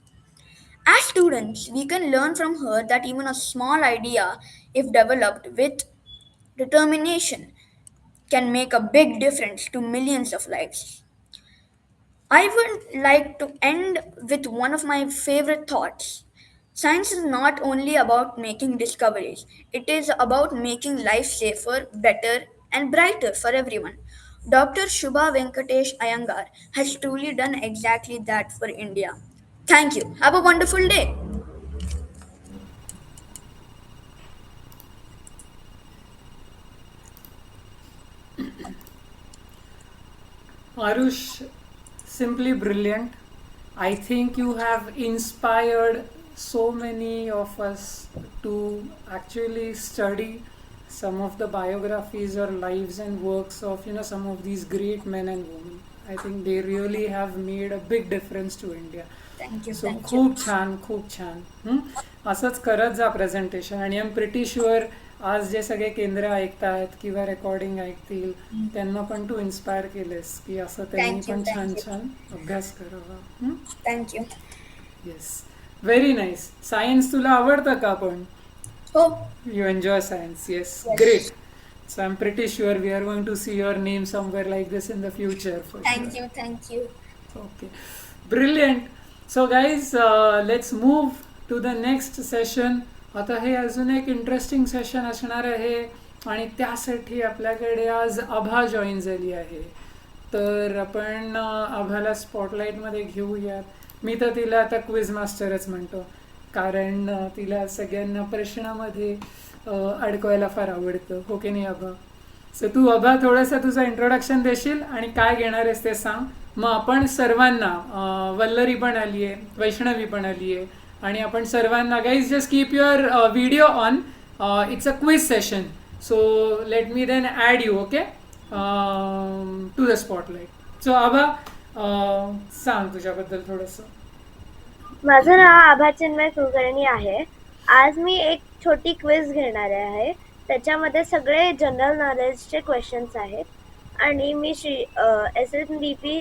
As students, we can learn from her that even a small idea, if developed with determination, can make a big difference to millions of lives. I would like to end with one of my favorite thoughts. Science is not only about making discoveries, it is about making life safer, better, and brighter for everyone. Dr. Shubha Venkatesh Iyengar has truly done exactly that for India. Thank you. Have a wonderful day. Arush, simply brilliant. I think you have inspired so many of us to actually study some of the biographies or lives and works of some of these great men and women. I think they really have made a big difference to India. Thank you. So Thank you. खूप छान खूप छान. असंच करत जा presentation. आणि am pretty sure आज जे सगळे केंद्र ऐकतायत किंवा रेकॉर्डिंग ऐकतील त्यांना पण तू इन्स्पायर केलेस की असं त्यांनी Thank you, पण thank छान you. छान अभ्यास करावा. Thank you. Yes, very nice. Science तुला आवडतं का पण? Oh, You enjoy science, yes. Yes. Great. So I'm pretty sure we are going to see your name somewhere like this in the future. For thank sure. you. Thank you. Okay. Brilliant. So guys, let's move to the next session. आता हे अजून एक interesting session असणार आहे आणि त्यासाठी आपल्याकडे आज आभा जॉईन झाली आहे. तर आपण आभाला स्पॉटलाईटमध्ये घेऊयात. मी तर तिला आता क्विज मास्टरच म्हणतो, कारण तिला सगळ्यांना प्रश्नामध्ये अडकवायला फार आवडतं. हो की नाही आभा? सो तू आभा थोडंसं तुझं इंट्रोडक्शन देशील आणि काय घेणार आहेस ते सांग. मग आपण सर्वांना वल्लरी पण आली आहे, वैष्णवी पण आली आहे, आणि आपण सर्वांना guys just keep your video on. It's a quiz session. So let me then add you okay to the spotlight. So Aabha सांग तुझ्याबद्दल थोडंसं. माझं नाव आभा चिन्मय कुलकर्णी आहे. आज मी एक छोटी क्विज घेणार आहे. त्याच्यामध्ये सगळे जनरल नॉलेजचे क्वेश्चन्स आहेत आणि मी SNDP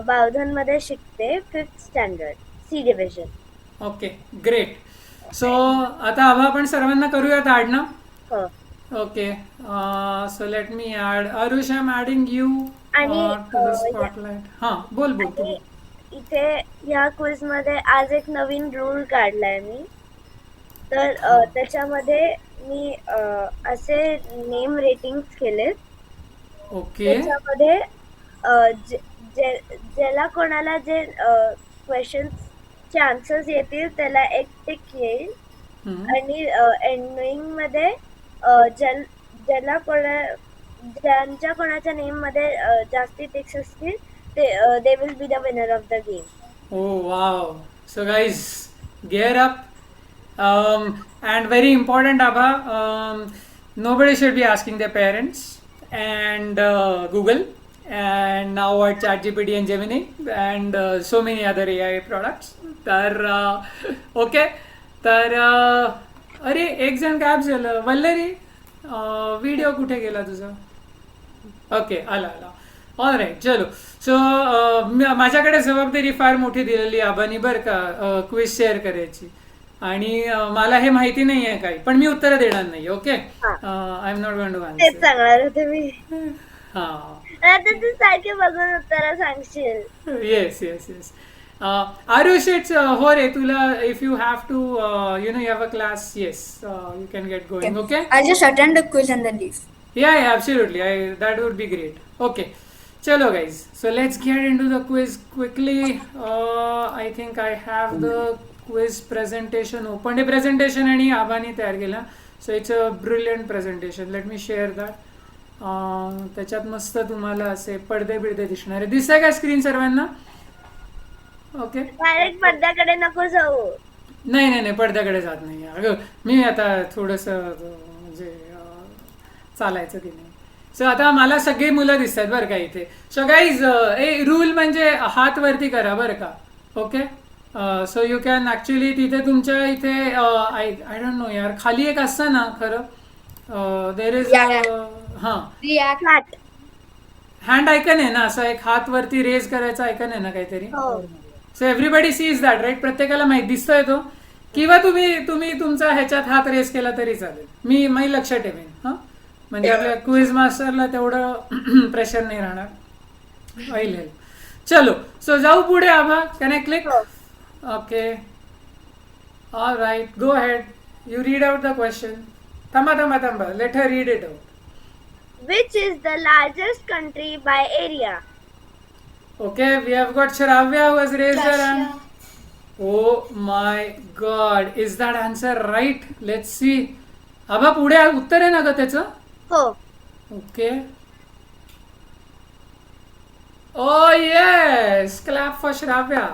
बावधनमध्ये शिकते 5th standard C division. Okay great. So आता आभा आपण सर्वांना करूयात ॲड ना. हो. Okay so let me add. Aarush I am adding you आणि, टू द स्पॉटलाइट. हां बोल बोल तू. आणि इथे ह्या क्विज मध्ये आज एक नवीन रूल काढलाय मी. तर त्याच्यामध्ये मी असे नेम रेटिंग्स केलेत. ओके त्याच्यामध्ये ज्याला कोणाला जे क्वेश्चन्सचे आन्सर्स येतील त्याला एक टिक येईल. आणि एंडिंग मध्ये ज्यांच्या कोणाच्या नेम मध्ये जास्ती टिक्स असतील they will be the winner of the game. Oh wow. So guys, gear up. And very important Abha, nobody should be asking their parents and Google and now what ChatGPT and Gemini and so many other AI products. तर okay तर अरे एक जण गायब झालं. Vallari video कुठे गेला तुझा? ओके आला आला. ऑल राईट चलो. सो माझ्याकडे जबाबदारी फार मोठी दिलेली आबानी बरं का क्विज शेअर करायची आणि मला हे माहिती नाही आहे काही पण मी उत्तर देणार नाही. Okay I am not going to तेच आन्सर. सांगणार होते मी. हां आता तू सारखे बघून उत्तर सांगशील. Yes yes yes. Aarush it's हो रे तुला if you have to you know you have a class yes you can get going. Okay I'll just attend the quiz and then leave. Yeah, absolutely. That would be great. Okay. Chalo guys. So let's get into the quiz quickly. I think I have the quiz presentation open. The presentation आणि आबानी तयार केला. So it's a brilliant presentation. Let me share that. त्याच्यात मस्त तुम्हाला असे पडदे बिडदे दिसणार आहे. दिसतंय का स्क्रीन सर्वांना? ओके. डायरेक्ट पडद्याकडे नको जाऊ. नाही नाही नाही पडद्याकडे जात नाही. अगं मी आता थोडंसं म्हणजे चालायचं की नाही. सो आता मला सगळी मुलं दिसतात बरं का इथे. सो गाईज रूल म्हणजे हात वरती करा बरं का. Okay so you can actually तिथे तुमच्या इथे आय डोंट नो यार खाली एक असतं ना खरं देर इज हां फ्लॅट. हँड आयकन आहे ना असं एक हात वरती रेज करायचं आयकन आहे ना काहीतरी. So everybody sees that right. प्रत्येकाला माहिती दिसतोय तो किंवा तुम्ही तुमचा ह्याच्यात हात रेस केला तरी चालेल. मी लक्ष ठेवेन. हां म्हणजे आपल्या क्विज मास्टरला तेवढं प्रेशर नाही राहणार. होईल चलो. सो जाऊ पुढे Aabha. Can I click? Okay all right go head. You read out the question. थांबा let her read it out. Which is the largest country by area? Okay, we have got Shravya who has raised her hand. Oh my god, is that answer right? Let's see. आबा पुढे उत्तर आहे ना ग त्याचं? हो. Okay. Oh yes, clap for Shravya.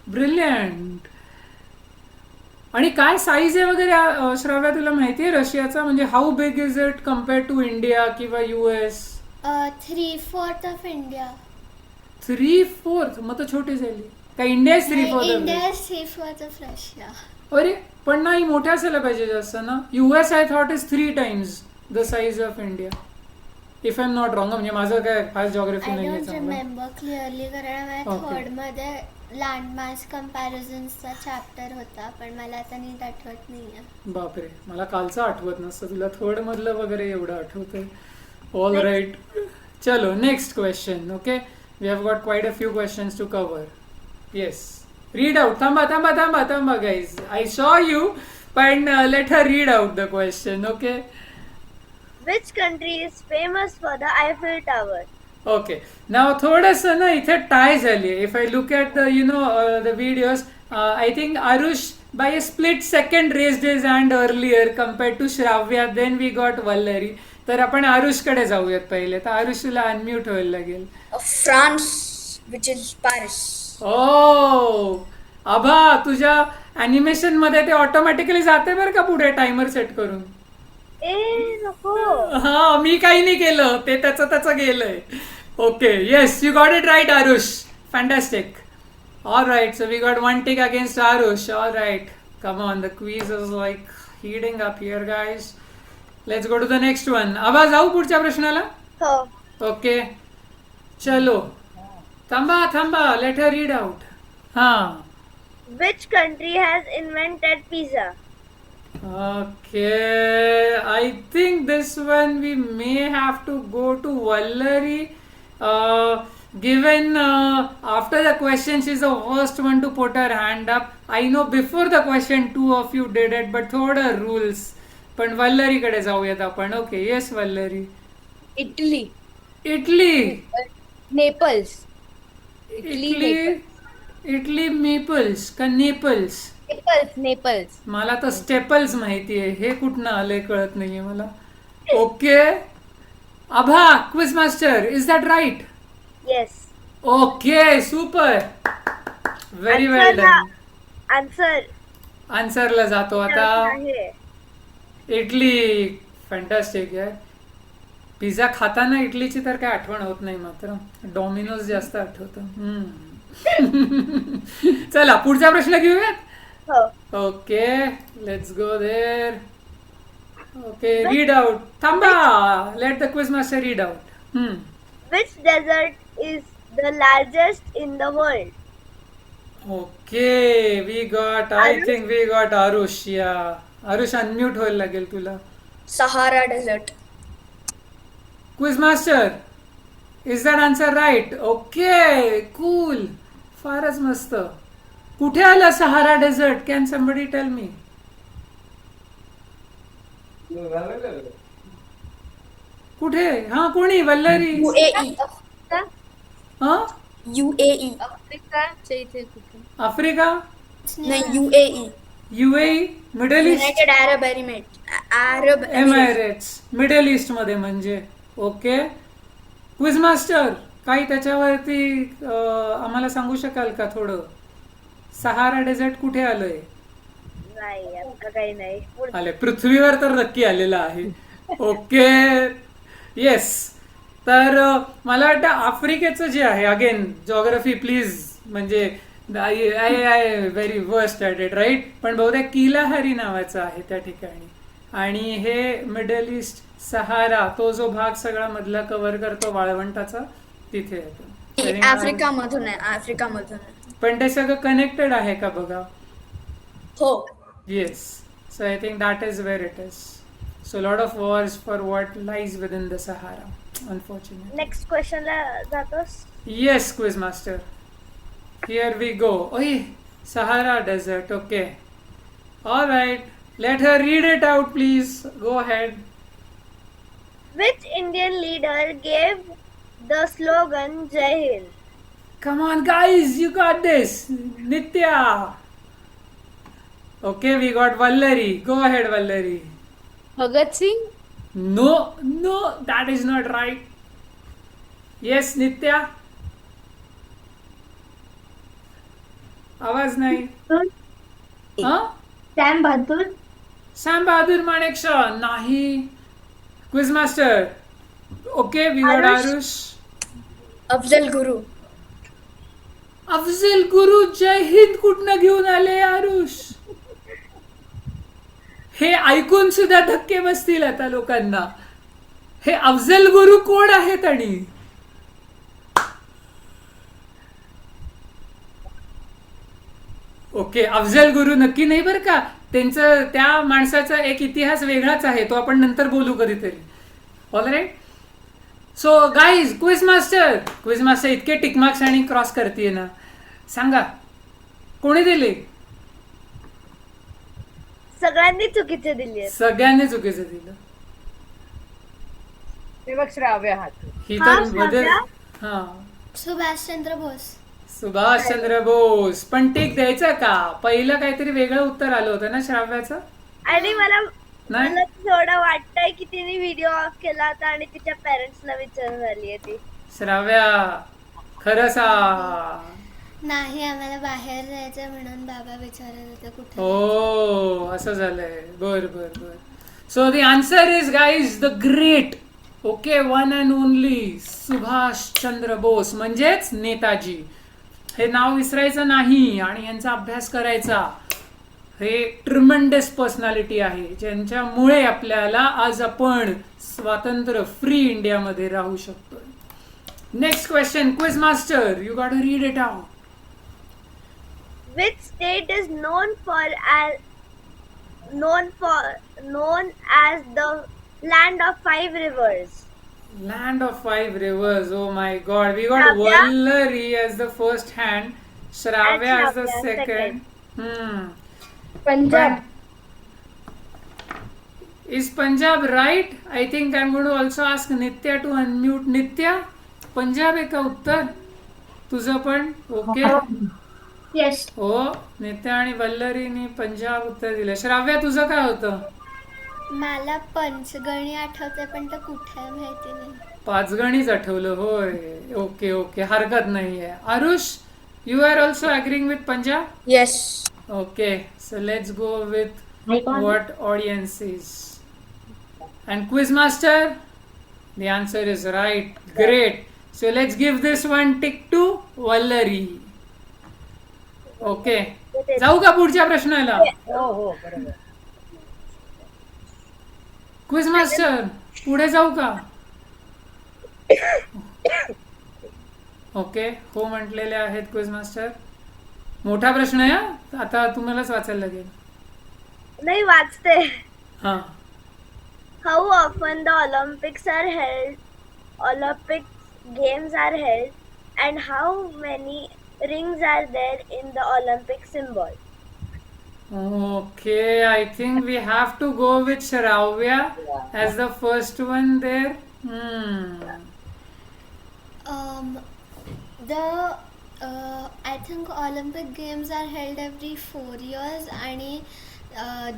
Brilliant. आणि काय size आहे वगैरे श्राव्या तुला माहिती आहे रशियाचा? म्हणजे how big is it compared to India किंवा US? 3/4 of India. 3/4? मग तर छोटी झाली का? India is 3/4? India is 3/4 of Russia. अरे पण नाही मोठ्या असायला पाहिजे जास्त ना. US I thought is 3 times the size of India if I am not wrong. म्हणजे माझं काय फास्ट जॉग्राफी आय नाही डोंट आहे. रिमेंबर क्लिअरली कारण Okay. थर्ड मध्ये लँडमास कम्पॅरिझन्सचा चॅप्टर होता पण मला आता नीट आठवत नाहीये. बापरे मला कालचं आठवत नसतं. तुला थर्ड मधलं वगैरे एवढं आठवतंय. ऑल राईट चलो next question. Okay we have got quite a few questions to cover. Yes read out. थांबा गाईज. आय सॉ यू पण let her read out the question. Okay. Which country is famous for the Eiffel Tower? Okay नाव थोडंसं ना इथे tie झाली. If I look at the you know the videos I think Aarush by a split second raised his hand earlier compared to Shravya. Then we got Vallari. तर आपण आरुषकडे जाऊयात पहिले. तर आरुष तुला अनम्यूट व्हायला लागेल. France, which is Paris. ओ आभा तुझ्या ॲनिमेशन मध्ये ते ऑटोमॅटिकली जाते बरं का पुढे टायमर सेट करून. नको. हा मी काही नाही केलं ते त्याचं गेलंय. Okay yes you got it right Aarush. Fantastic. All right so we got 1 tick against Aarush. All right come on the quiz is like heating up here guys. Let's go to the next one. Aabha जाऊ पुढच्या प्रश्नाला. हो. Okay चलो थांबा थांबा let her read out. हा Which country has invented pizza? Okay, I think this one we may have to go to Vallari. Given after the question, she's the first one to put her hand up. I know before the question, two of you did it, but थोडं rules. पण वल्लरी कडे जाऊयात आपण. Okay yes Vallari. Italy. Italy. Naples. Italy. Italy Maples का Naples. Naples. मला तर staples माहिती आहे. हे कुठनं आलंय कळत नाहीये मला. Okay Abha quiz master is that right. Yes. Okay super very well done. Answer आन्सरला जातो आता. आहे. इडली फॅन्टॅस्टिक यार. पिझ्झा खाताना इडलीची तर काय आठवण होत नाही मात्र डॉमिनोज जास्त आठवतं. चला पुढचा प्रश्न घेऊयात. हो. Okay let's go there. Okay read out. थांबा let the quiz master read out. Which desert is the largest in the world? Okay we got I Aarush? Think we got Aarush. या आरुष अनम्यूट व्हायला लागेल तुला. Sahara desert. Quiz master is that answer right. Okay cool फारच मस्त. कुठे आलं Sahara desert. Can somebody tell me. कुठे. हा कोणी वल्लरी. UAE. हा UAE. आफ्रिकाच्या इथे कुठे. आफ्रिका. नाही UAE. UAE middle east. United Arab Arab Emirates middle east मध्ये म्हणजे. ओके क्विज मास्टर काही त्याच्यावरती आम्हाला सांगू शकाल का थोडं. सहारा डेझर्ट कुठे आलंय. नाही आता काही नाही. आले पृथ्वीवर तर नक्की आलेलं आहे. Okay yes. तर मला वाटतं आफ्रिकेचं जे आहे अगेन जॉग्रफी प्लीज म्हणजे I very worst at it right. पण बहुतेक किलाहारी नावाचं आहे त्या ठिकाणी. आणि हे मिडल ईस्ट सहारा तो जो भाग सगळा मधला कव्हर करतो वाळवंटाचा तिथे येतो. आफ्रिकामधून आहे. आफ्रिकामधून आहे. पण ते सगळं कनेक्टेड आहे का बघा. हो. Yes, so I think that is where it is. So a lot of wars for what lies within the Sahara, unfortunately. Next क्वेश्चनला जातोस. Yes, quiz master. Here we go. Oh, Sahara Desert. Okay. All right. Let her read it out, please. Go ahead. Which Indian leader gave the slogan Jai Hind? Come on, guys. You got this. Nitya. Okay, we got Vallari. Go ahead, Vallari. Bhagat Singh. No, that is not right. Yes, Nitya. आवाज नाही. Sam Bahadur. Sam Bahadur Manekshaw नाही. Quiz master. Okay we got Aarush. Aarush. Afzal Guru. Afzal गुरु जय हिंद कुठनं घेऊन आले आरुष. हे ऐकून सुद्धा धक्के बसतील आता लोकांना. हे अफजल गुरु कोण आहेत आणि ओके अफजल गुरु नक्की नाही बरं का. त्यांचं त्या माणसाचा एक इतिहास वेगळाच आहे तो आपण नंतर बोलू कधीतरी. All right. So guys quiz master इतके टिकमार्क्स आणि क्रॉस करते ना. सांगा कोणी दिले. सगळ्यांनी चुकीचे दिली आहेत. सगळ्यांनी चुकीचं दिलं. ते बघ श्राव्य हात. ही हा, तर मध्ये श्राव्या? हा सुभाषचंद्र बोस. सुभाषचंद्र बोस. पण टिक द्यायचं का. पहिलं काहीतरी वेगळं उत्तर आलं होतं ना श्राव्याचं. आणि मला नाही थोडं वाटतंय की तिने व्हिडिओ ऑफ केला होता आणि तिच्या पेरेंट्सला विचारून आली आहे ती. श्राव्या खरं सा. नाही आम्हाला बाहेर जायचं म्हणून बाबा विचारत होते कुठे. हो असं झालंय. बर. So the answer is guys the great. Okay one and only Subhashchandra Bose म्हणजेच नेताजी. हे नाव विसरायचं नाही आणि यांचा अभ्यास करायचा. हे ट्रिमेंडस पर्सनॅलिटी आहे, ज्यांच्यामुळे आपल्याला आज आपण स्वातंत्र्य फ्री इंडियामध्ये राहू शकतो. Next question, quiz master, you got to read it out. Which state is known as the land of five rivers? Land of five rivers. Oh my God, we got Shravya. Vallari as the first hand, Shravya as the Shravya, second. Punjab. Is Punjab right? I think I'm going to also ask Nitya to unmute. Nitya, Punjab आहे का उत्तर तुझं पण? Okay. Yes. हो, नित्या आणि वल्लरीने पंजाब उत्तर दिलं. श्राव्या, तुझं काय होतं? मला पंचगणी आठवते पण ते कुठे आहे माहिती नाही. पाचगणीच आठवलं. होय, ओके ओके, हरकत नाहीये. Aarush, you are also agreeing with Punjab? Yes. Okay, so let's go with what audience is. And Quizmaster, the answer is right. Great. So let's give this one tick to Vallari. Okay. जाऊ का पुढच्या प्रश्नाला? हो हो बरोबर. Quizmaster, पुढे जाऊ का? ओके, हो म्हटलेले आहेत Quizmaster. मोठा प्रश्न आहे हा. आता तुम्हालाच वाचायला लागेल. नाही वाचते. हा. How often the Olympic Games are held, and how many rings are there in the Olympic symbol? Okay, I think we have to go with Shravya as the first one there. I think Olympic Games are held every 4 years आणि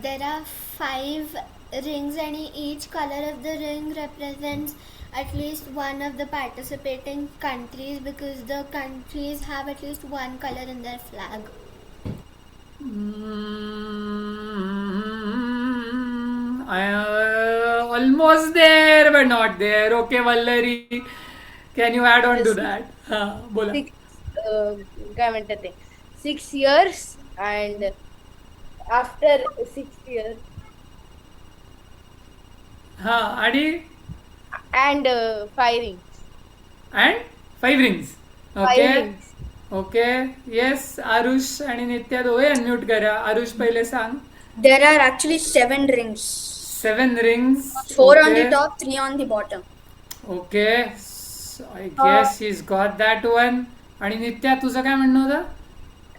there are 5 rings and each color of the ring represents at least one of the participating countries because the countries have at least one color in their flag. I almost there but not there. Okay, Vallari, can you add on to that? हा, बोला. काय म्हणतात ते 6 years and after 6 years हा, आणि and 5 rings. and 5 rings. 5 Okay. rings. Okay, yes. Aarush आणि नित्या दोघे unmute करा. आरुष पहिले सांग. There are actually 7 rings. 7 rings. 4 on the top, 3 on the bottom. Okay, I guess he is got that one. आणि नित्या, तुझं काय म्हणणं होतं?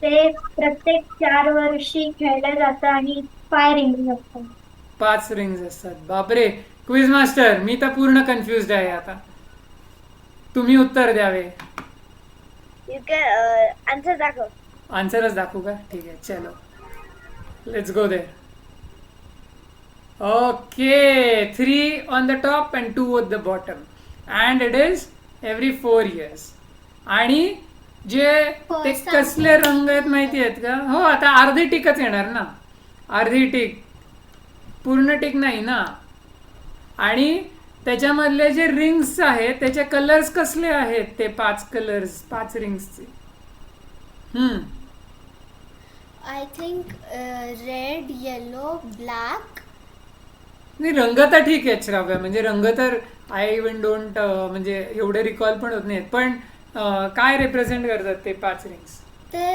ते प्रत्येक 4 वर्षी खेळलं जातं आणि 5 रिंग्स असतात. 5 रिंग्स असतात. बापरे, क्विज मास्टर, मी तर पूर्ण कन्फ्युज्ड आहे आता. तुम्ही उत्तर द्यावे. You can answer दाखव. आन्सरच दाखवू का? ठीक आहे, चलो let's go there. Okay, 3 on the top and 2 on the bottom and it is every 4 years. आणि जे ते कसले रंग आहेत माहिती आहेत का? हो, आता अर्धी टिकच येणार ना. अर्धी टिक, पूर्ण टिक नाही ना. आणि त्याच्यामधले जे रिंग्स आहेत त्याचे कलर्स कसले आहेत? ते 5 colours, 5 रिंग्सचे. I think red, yellow, black. नाही, रंग तर ठीक आहे श्राव्या, म्हणजे रंग तर आय इवन डोंट म्हणजे एवढे रिकॉल पण होत नाहीत. पण काय रिप्रेझेंट करतात ते 5 रिंग्स? ते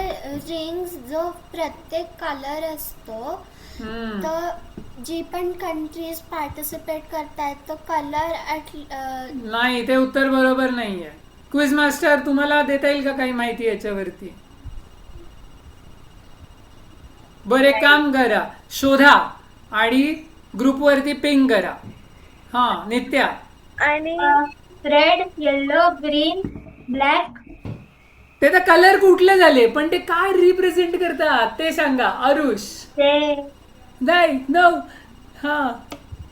रिंग्स जो प्रत्येक कलर असतो तर जी पण कंट्रीज पार्टिसिपेट करतायत तो कलर नाही, ते उत्तर बरोबर नाहीये. क्विज मास्टर, तुम्हाला देता येईल का काही माहिती याच्यावरती? बरं, एक काम करा, शोधा आणि ग्रुपवरती पिंग करा. हा, नित्या. आणि रेड, येलो, ग्रीन, ब्लॅक. ते तर कलर कुठले झाले, पण ते काय रिप्रेझेंट करतात ते सांगा. आरुष. ते नाही, नो. हा,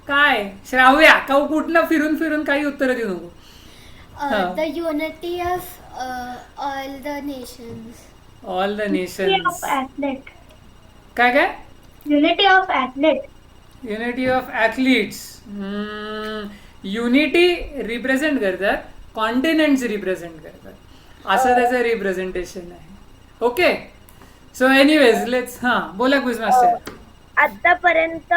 काय श्राव्या, का कुठलं फिरून फिरून काही उत्तर देऊ नको. the unity of all the nations. All the unity nations. Of athlete. काय काय? Unity of athlete. Unity of athletes. Unity represent करतात, कॉन्टिनेंट्स रिप्रेझेंट करतात, असं त्याचं रिप्रेझेंटेशन आहे. ओके, सो एनिवेज लेट्स हां बोला क्विज मास्टर. आतापर्यंत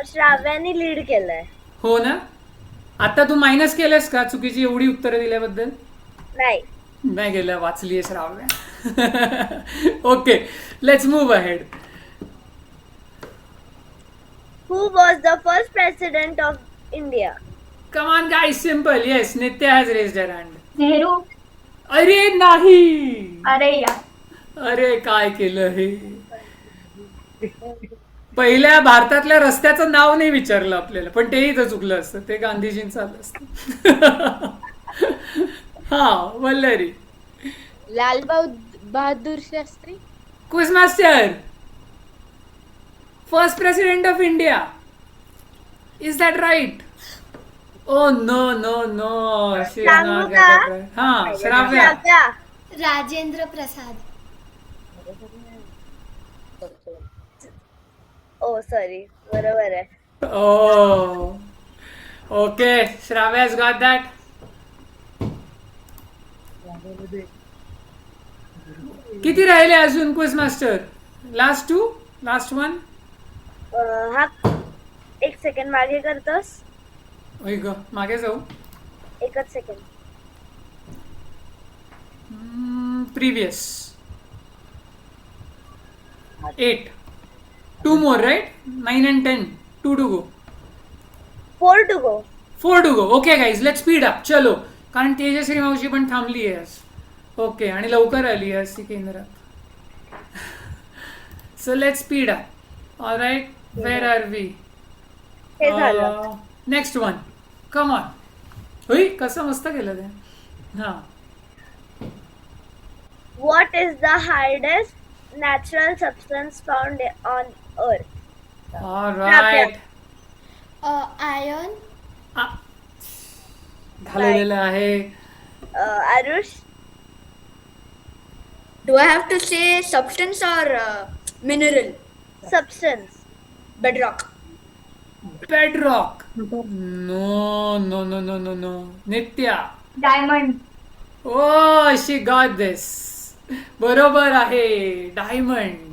श्राव्याने लीड केलंय. हो ना. आता तू मायनस केलंस का चुकीची एवढी उत्तरं दिल्याबद्दल? नाही. नाही गेलं, वाचली आहेस रावल्या. Okay, let's move ahead. Who was the first president of India? Come on guys, simple. Yes, Nitya has raised her hand. Nehru. अरे नाही. अरे या. अरे काय केलं हे. पहिल्या भारतातल्या रस्त्याचं नाव नाही विचारलं आपल्याला, पण तेही तर चुकलं असतं. ते गांधीजींचं आलं असतं. हा Vallari. Lal Bahadur Shastri. Quiz master, first president of India. Is that right? Oh no no no. सांगू का? हा श्राव्या. श्राव्या. राजेंद्र प्रसाद. ओ सॉरी, बरोबर आहे. Oh, okay. Shravya's got that. किती राहिले अजून quiz master? Last two, last one. हा एक सेकंड मागे करतोस. होय ग, मागे जाऊ. एकच second. Previous 8. 2 more, right? 9 and 10. 2 to go. 4 to go. 4 to go. Okay guys, let's speed up. चलो. कारण तेजश्री मावशी पण थांबली आहे आज. ओके, आणि लवकर आली आहे आज ती केंद्रात. So let's speed up. Alright, where are we? हे झालं. Next one. Come on. होई, कसं मस्त केलं ते. हां. What is the hardest natural substance found on Earth? All right. आयन. घालवलेलं आहे. Aarush. Do I have to say substance or mineral? Substance. Bedrock. Bedrock. No no no no no no. Nitya. Diamond. Oh she got this. बरोबर आहे, diamond.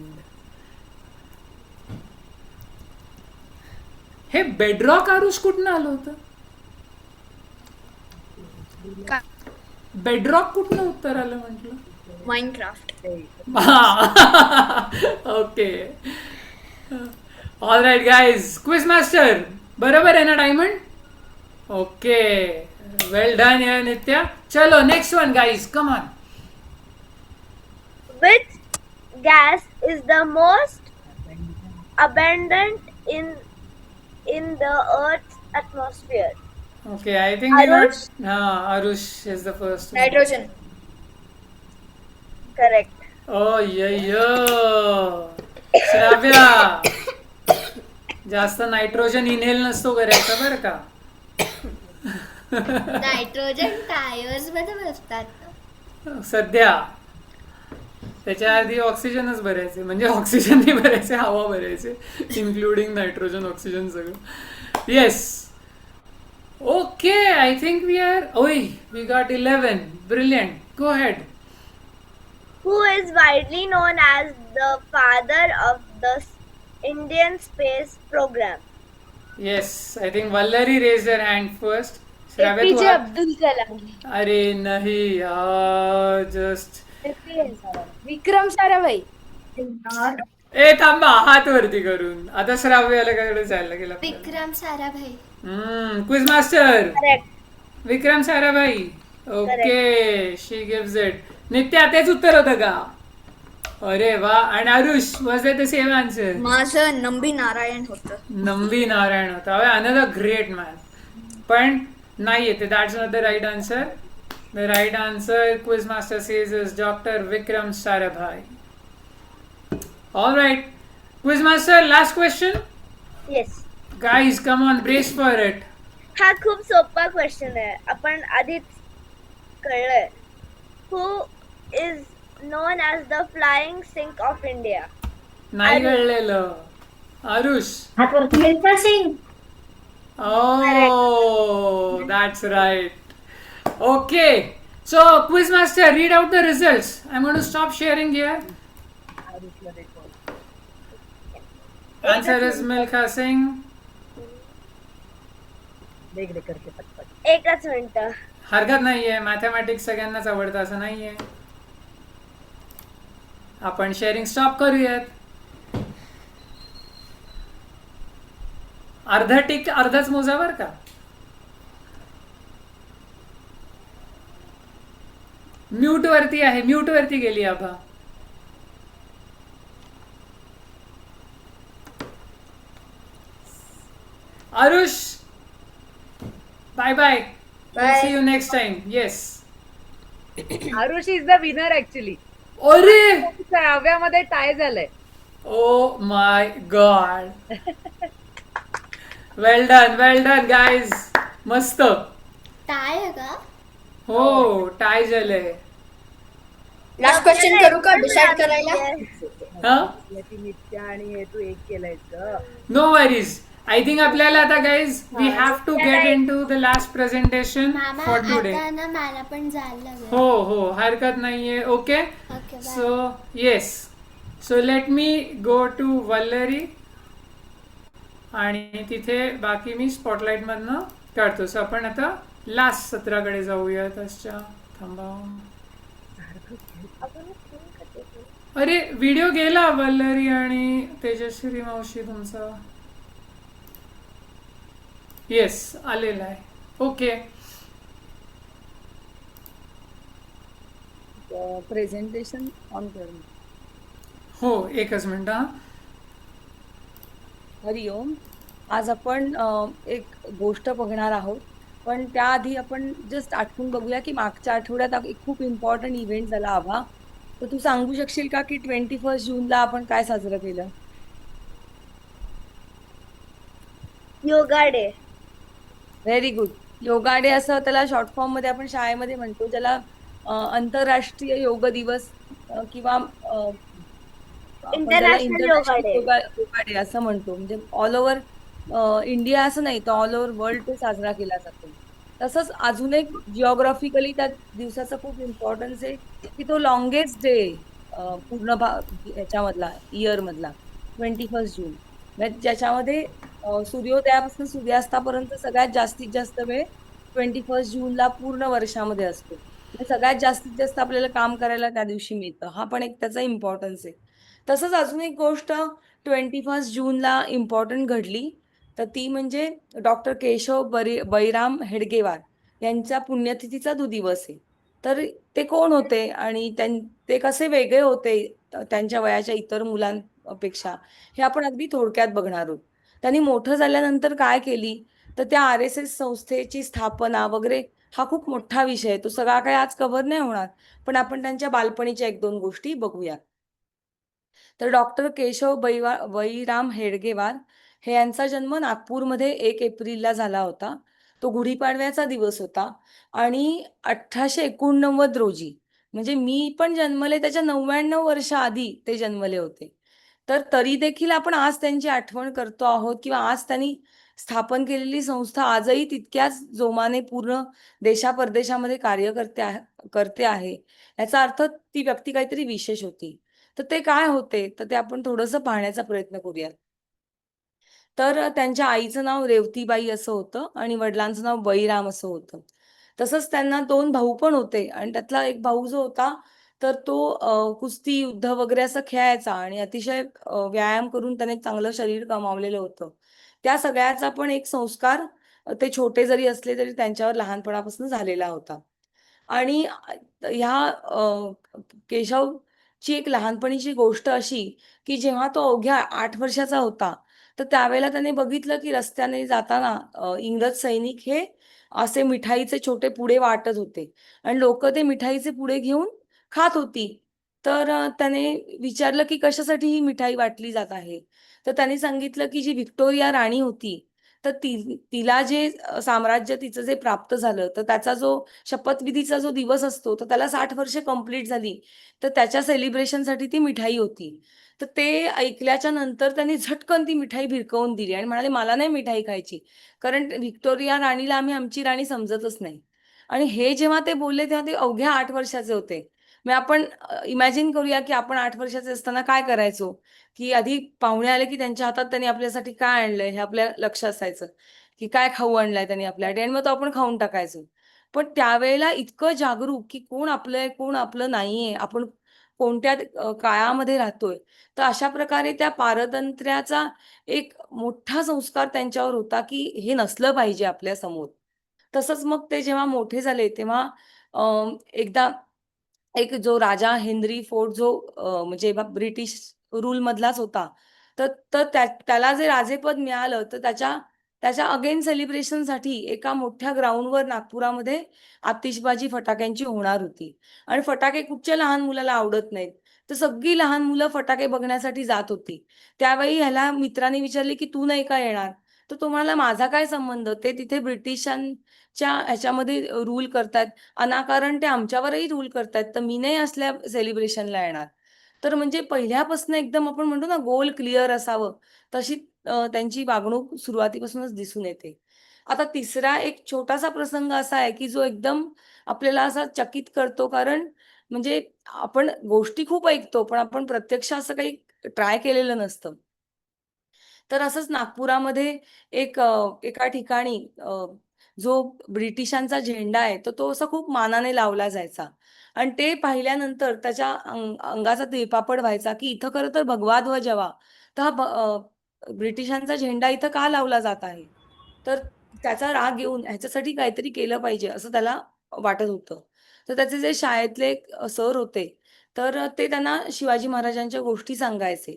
हे bedrock Aarush कुठनं आलं होतं? Bedrock कुठनं उत्तर आलं म्हटलं? Minecraft. ओके. All right guys, quiz master बरोबर आहे ना डायमंड? ओके, वेल डन यार नित्या. चलो next one guys, come on. Which gas is the most abundant in the Earth's atmosphere? Okay, I think Arush? Arush is the first one. Nitrogen. Correct. Oh yo. Shravya, जास्त nitrogen inhale नसतो करायचा बरं का. Nitrogen tyres मध्ये बसतात. सध्या त्याच्या आधी ऑक्सिजनच भरायचे, म्हणजे ऑक्सिजन नाही भरायचे, हवा भरायचे, इन्क्लुडिंग नायट्रोजन ऑक्सिजन सगळं. Yes. Okay, I think we are. ओय, we got 11. Brilliant. Go head. Who is widely known as the father of the Indian space program? Yes, I think Vallari raised her hand first. Shravya APJ तू. अब्दुल कलाम. अरे नाही just. Vikram Sarabhai. ए थांबा, हात वरती करून. आता श्राव्याला कडे जायला गेला. Vikram Sarabhai. Quiz master. Correct. Vikram Sarabhai. Okay, she gives it. Nitya तेच उत्तर होतं का? अरे वा. आणि Aarush, was that the same answer? माझं नंबी नारायण होतं. नंबी नारायण होता. Another great man. पण नाही येते. That's not the right answer. The right answer, quiz master says, is doctor Vikram Sarabhai. All right. Quiz master, last question. Yes. Guys come on, brace for it. हा खूप सोपा question आहे, आपण आधीच कळलंय. Who is known as the flying Sikh of India? नाही कळलेलं. Aarush. Milkha Singh. Oh, that's right. Okay. So, quiz master, read out the results. I'm going to stop sharing here. Answer is Milkha Singh. एकच minute. हरकत नाहीये, मॅथमॅटिक्स सगळ्यांनाच आवडतं असं नाहीये. आपण शेअरिंग स्टॉप करूयात. अर्धच मोजा बर का. म्यूट वरती गेली Abha. Aarush, bye bye. See you next time. Yes. Aarush is the winner actually. अरे, 6व्यामध्ये टाय झालंय. Oh my God. Well done guys. मस्त. टाय आहे का? हो, टाय झालंय. लास्ट क्वेश्चन करू का डिसाइड करायला? हा, नित्य आणि हे तू एक केलंयस ग. No worries. आय थिंक आपल्याला आता guys we have to get into the last presentation मामा फॉर टुडे. आता ना मला पण जायला लागेल. हो, हरकत नाहीये. Okay. Okay bye. So yes, so let me go to Vallari आणि तिथे बाकी मी स्पॉटलाइट मधनं काढतो. सो आपण आता लास्ट सत्राकडे जाऊया. तसच्या थांबा. अरे, व्हिडिओ गेला वल्लरी आणि तेजश्री मावशी तुमचा. येस, आलेला आहे. ओके. प्रेझेंटेशन ऑन कर. हो, एकच मिनिट. हा, हरिओम. आज आपण एक गोष्ट बघणार आहोत, पण त्याआधी आपण जस्ट आठवून बघूया की मागच्या आठवड्यात एक खूप इम्पॉर्टंट इव्हेंट झाला आभा. तर तू सांगू शकशील का की 21 जूनला आपण काय साजरं केलं? Yoga day. Very good. Yoga day असं त्याला शॉर्ट फॉर्म मध्ये आपण शाळेमध्ये म्हणतो, ज्याला आंतरराष्ट्रीय योग दिवस किंवा आपण त्याला international yoga international day. Yoga day असं म्हणतो. म्हणजे ऑल ओव्हर इंडिया असं नाही तर ऑल ओव्हर वर्ल्ड तो साजरा केला जातो. तसंच अजून एक जिओग्राफिकली त्या दिवसाचा खूप इम्पॉर्टन्स आहे की तो लॉंगेस्ट डे पूर्ण याच्यामधला इयर मधला 21 जून, म्हणजे ज्याच्यामध्ये सूर्योदयापासून सूर्यास्तापर्यंत सगळ्यात जास्तीत जास्त वेळ 21 जूनला पूर्ण वर्षामध्ये असतो. म्हणजे सगळ्यात जास्तीत जास्त आपल्याला काम करायला त्या दिवशी मिळतं. हा पण एक त्याचा इम्पॉर्टन्स आहे. तसंच अजून एक गोष्ट 21 जूनला इम्पॉर्टंट घडली, तर ती म्हणजे डॉक्टर केशव बैराम हेडगेवार यांच्या पुण्यतिथीचा दिवस आहे. तर ते कोण होते आणि ते कसे वेगळे होते त्यांच्या वयाच्या इतर मुलांपेक्षा, हे आपण अगदी थोडक्यात बघणार आहोत. त्यांनी मोठं झाल्यानंतर काय केली, तर त्या RSS संस्थेची स्थापना वगैरे हा खूप मोठा विषय आहे. तो सगळा काही आज कव्हर नाही होणार, पण आपण त्यांच्या बालपणीच्या 1-2 गोष्टी बघूया. तर डॉक्टर केशव बैराम हेडगेवार हे यांचा जन्म नागपूरमध्ये 1 एप्रिलला झाला होता. तो गुढीपाडव्याचा दिवस होता आणि 1889 रोजी, म्हणजे मी पण जन्मले त्याच्या 99 वर्ष आधी ते जन्मले होते. तर तरी देखील आपण आज त्यांची आठवण करतो आहोत किंवा आज त्यांनी स्थापन केलेली संस्था आजही तितक्याच जोमाने पूर्ण देशापरदेशामध्ये कार्य करते आहे. याचा अर्थ ती व्यक्ती काहीतरी विशेष होती. तर ते काय होते, तर ते आपण थोडंसं पाहण्याचा प्रयत्न करूयात. तर त्यांच्या आईचं नाव रेवतीबाई असं होतं आणि वडिलांचं नाव बैराम असं होतं. तसंच त्यांना 2 भाऊ पण होते आणि त्यातला एक भाऊ जो होता, तर तो कुस्ती, युद्ध वगैरे असं खेळायचा आणि अतिशय व्यायाम करून त्याने एक शरीर कमावलेलं होतं. त्या सगळ्याचा पण एक संस्कार ते छोटे जरी असले तरी त्यांच्यावर लहानपणापासून झालेला होता. आणि ह्या केशवची एक लहानपणीची गोष्ट अशी, की जेव्हा तो अवघ्या 8 वर्षाचा होता, तर त्यावेळेला त्याने बघितलं, की रस्त्याने जाताना इंग्रज सैनिक हे असे मिठाईचे छोटे पुडे वाटत होते आणि लोकं ते मिठाईचे पुडे घेऊन खात होती. तर त्याने विचारलं, की कशासाठी ही मिठाई वाटली जात आहे? तर त्याने सांगितलं, की जी व्हिक्टोरिया राणी होती, तर तिला जे साम्राज्य तिचं जे प्राप्त झालं, तर त्याचा जो शपथविधीचा जो दिवस असतो, तर त्याला 60 वर्ष कंप्लीट झाली. तर त्याच्या सेलिब्रेशनसाठी ती मिठाई होती. तर ते ऐकल्याच्या नंतर त्यांनी झटकन ती मिठाई भिरकवून दिली आणि म्हणाले, "मला नाही मिठाई खायची." कारण व्हिक्टोरिया राणीला आम्ही आमची राणी समजतच नाही. आणि हे जेव्हा ते बोलले, तेव्हा ते अवघ्या 8 वर्षाचे होते. मग आपण इमॅजिन करूया की आपण 8 वर्षाचे असताना काय करायचो, की आधी पाहुणे आले की त्यांच्या हातात त्यांनी आपल्यासाठी काय आणलंय हे आपल्या लक्ष असायचं, की काय खाऊ आणलाय त्यांनी आपल्यासाठी आणि मग तो आपण खाऊन टाकायचो. पण त्यावेळेला इतकं जागरूक, की कोण आपलं आहे, कोण आपलं नाहीये, आपण कोणत्या काळामध्ये राहतोय. तर अशा प्रकारे त्या पारतंत्र्याचा एक मोठा संस्कार त्यांच्यावर होता, की हे नसलं पाहिजे आपल्यासमोर. तसंच मग ते जेव्हा मोठे झाले तेव्हा एकदा एक जो राजा हेनरी फोर्ट जो म्हणजे ब्रिटिश रूलमधलाच होता. तर तर त्याला जे राजेपद मिळालं, तर त्याच्या त्याच्या अगेन सेलिब्रेशनसाठी एका मोठ्या ग्राउंडवर नागपुरामध्ये आतिषबाजी फटाक्यांची होणार होती आणि फटाके कुठच्या लहान मुलाला आवडत नाहीत. तर सगळी लहान मुलं फटाके बघण्यासाठी जात होती. त्यावेळी ह्याला मित्राने विचारले, की "तू नाही का येणार?" तर तो म्हणाला, "माझा काय संबंध? ते तिथे ब्रिटिशांच्या ह्याच्यामध्ये रूल करतायत. अनाकारण ते आमच्यावरही रूल करतायत, तर मी नाही असल्या सेलिब्रेशनला येणार." तर म्हणजे पहिल्यापासून एकदम आपण म्हणतो ना, गोल क्लिअर असावं, तशी त्यांची वागणूक सुरुवातीपासूनच दिसून येते. आता तिसरा एक छोटासा प्रसंग असा आहे, की जो एकदम आपल्याला असा चकित करतो. कारण म्हणजे आपण गोष्टी खूप ऐकतो, पण आपण प्रत्यक्ष असं काही ट्राय केलेलं नसतं. तर असंच नागपुरामध्ये एका ठिकाणी जो ब्रिटिशांचा झेंडा आहे, तर तो असा खूप मानाने लावला जायचा आणि ते पाहिल्यानंतर त्याच्या अंगाचा तिळपापड व्हायचा, की इथं खरं तर भगवा ध्वज हवा. तर ब्रिटिशांचा झेंडा इथं का लावला जात आहे? तर त्याचा राग येऊन ह्याच्यासाठी काहीतरी केलं पाहिजे असं त्याला वाटत होतं. तर त्याचे जे शाळेतले सर होते, तर ते त्यांना शिवाजी महाराजांच्या गोष्टी सांगायचे.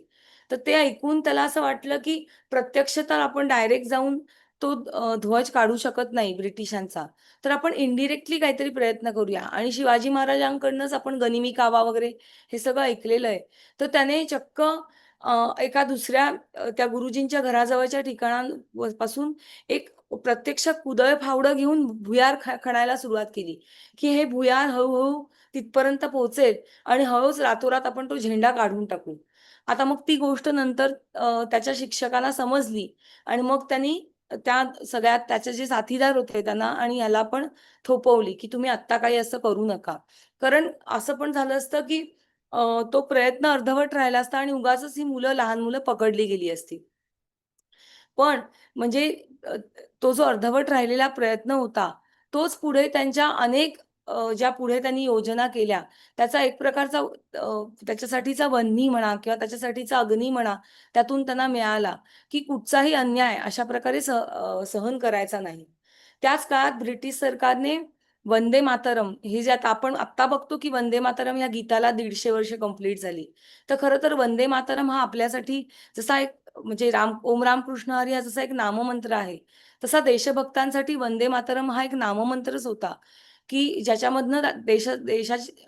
तर ते ऐकून त्याला असं वाटलं, की प्रत्यक्ष तर आपण डायरेक्ट जाऊन तो ध्वज काढू शकत नाही ब्रिटिशांचा. तर आपण इनडायरेक्टली काहीतरी प्रयत्न करूया आणि शिवाजी महाराजांकडूनच आपण गनिमी कावा वगैरे हे सगळं ऐकलेलं आहे. तर त्याने चक्क एका दुसऱ्या त्या गुरुजींच्या घराजवळच्या पासून एक प्रत्यक्ष कुदळ फावडं घेऊन भुयार खणायला सुरुवात केली, की हे भुयार हळू तिथपर्यंत पोहोचेल आणि हळूच रातोरात आपण तो झेंडा काढून टाकू. आता मग ती गोष्ट नंतर त्याच्या शिक्षकाला समजली आणि मग त्यांनी त्या सगळ्या त्याचे जे साथीदार होते त्यांना आणि ह्याला पण थोपवली, की तुम्ही आत्ता काही असं करू नका. कारण असं पण झालं असतं, की तो प्रयत्न अर्धवट राहिला असता आणि उगाचच ही लहान मुलं पकडली गेली असती. पण म्हणजे अ, तो जो अर्धवट राहिलेला प्रयत्न होता, तोच पुढे त्यांच्या अनेक ज्या पुढे त्यांनी योजना केल्या, त्याचा एक प्रकारचा त्याच्यासाठीचा वन्ही म्हणा किंवा त्याच्यासाठीचा अग्नी म्हणा, त्यातून त्यांना मिळाला, की कुठचाही अन्याय अशा प्रकारे सहन करायचा नाही. त्याच काळात ब्रिटिश सरकारने वंदे मातरम हे जे आता आपण आत्ता बघतो, की वंदे मातरम या गीताला 150 वर्ष कंप्लीट झाली. तर खरं तर वंदे मातरम हा आपल्यासाठी जसा एक म्हणजे ओम रामकृष्ण हरी हा जसा एक नाममंत्र आहे, तसा देशभक्तांसाठी वंदे मातरम हा एक नाममंत्रच होता, की ज्याच्यामधनं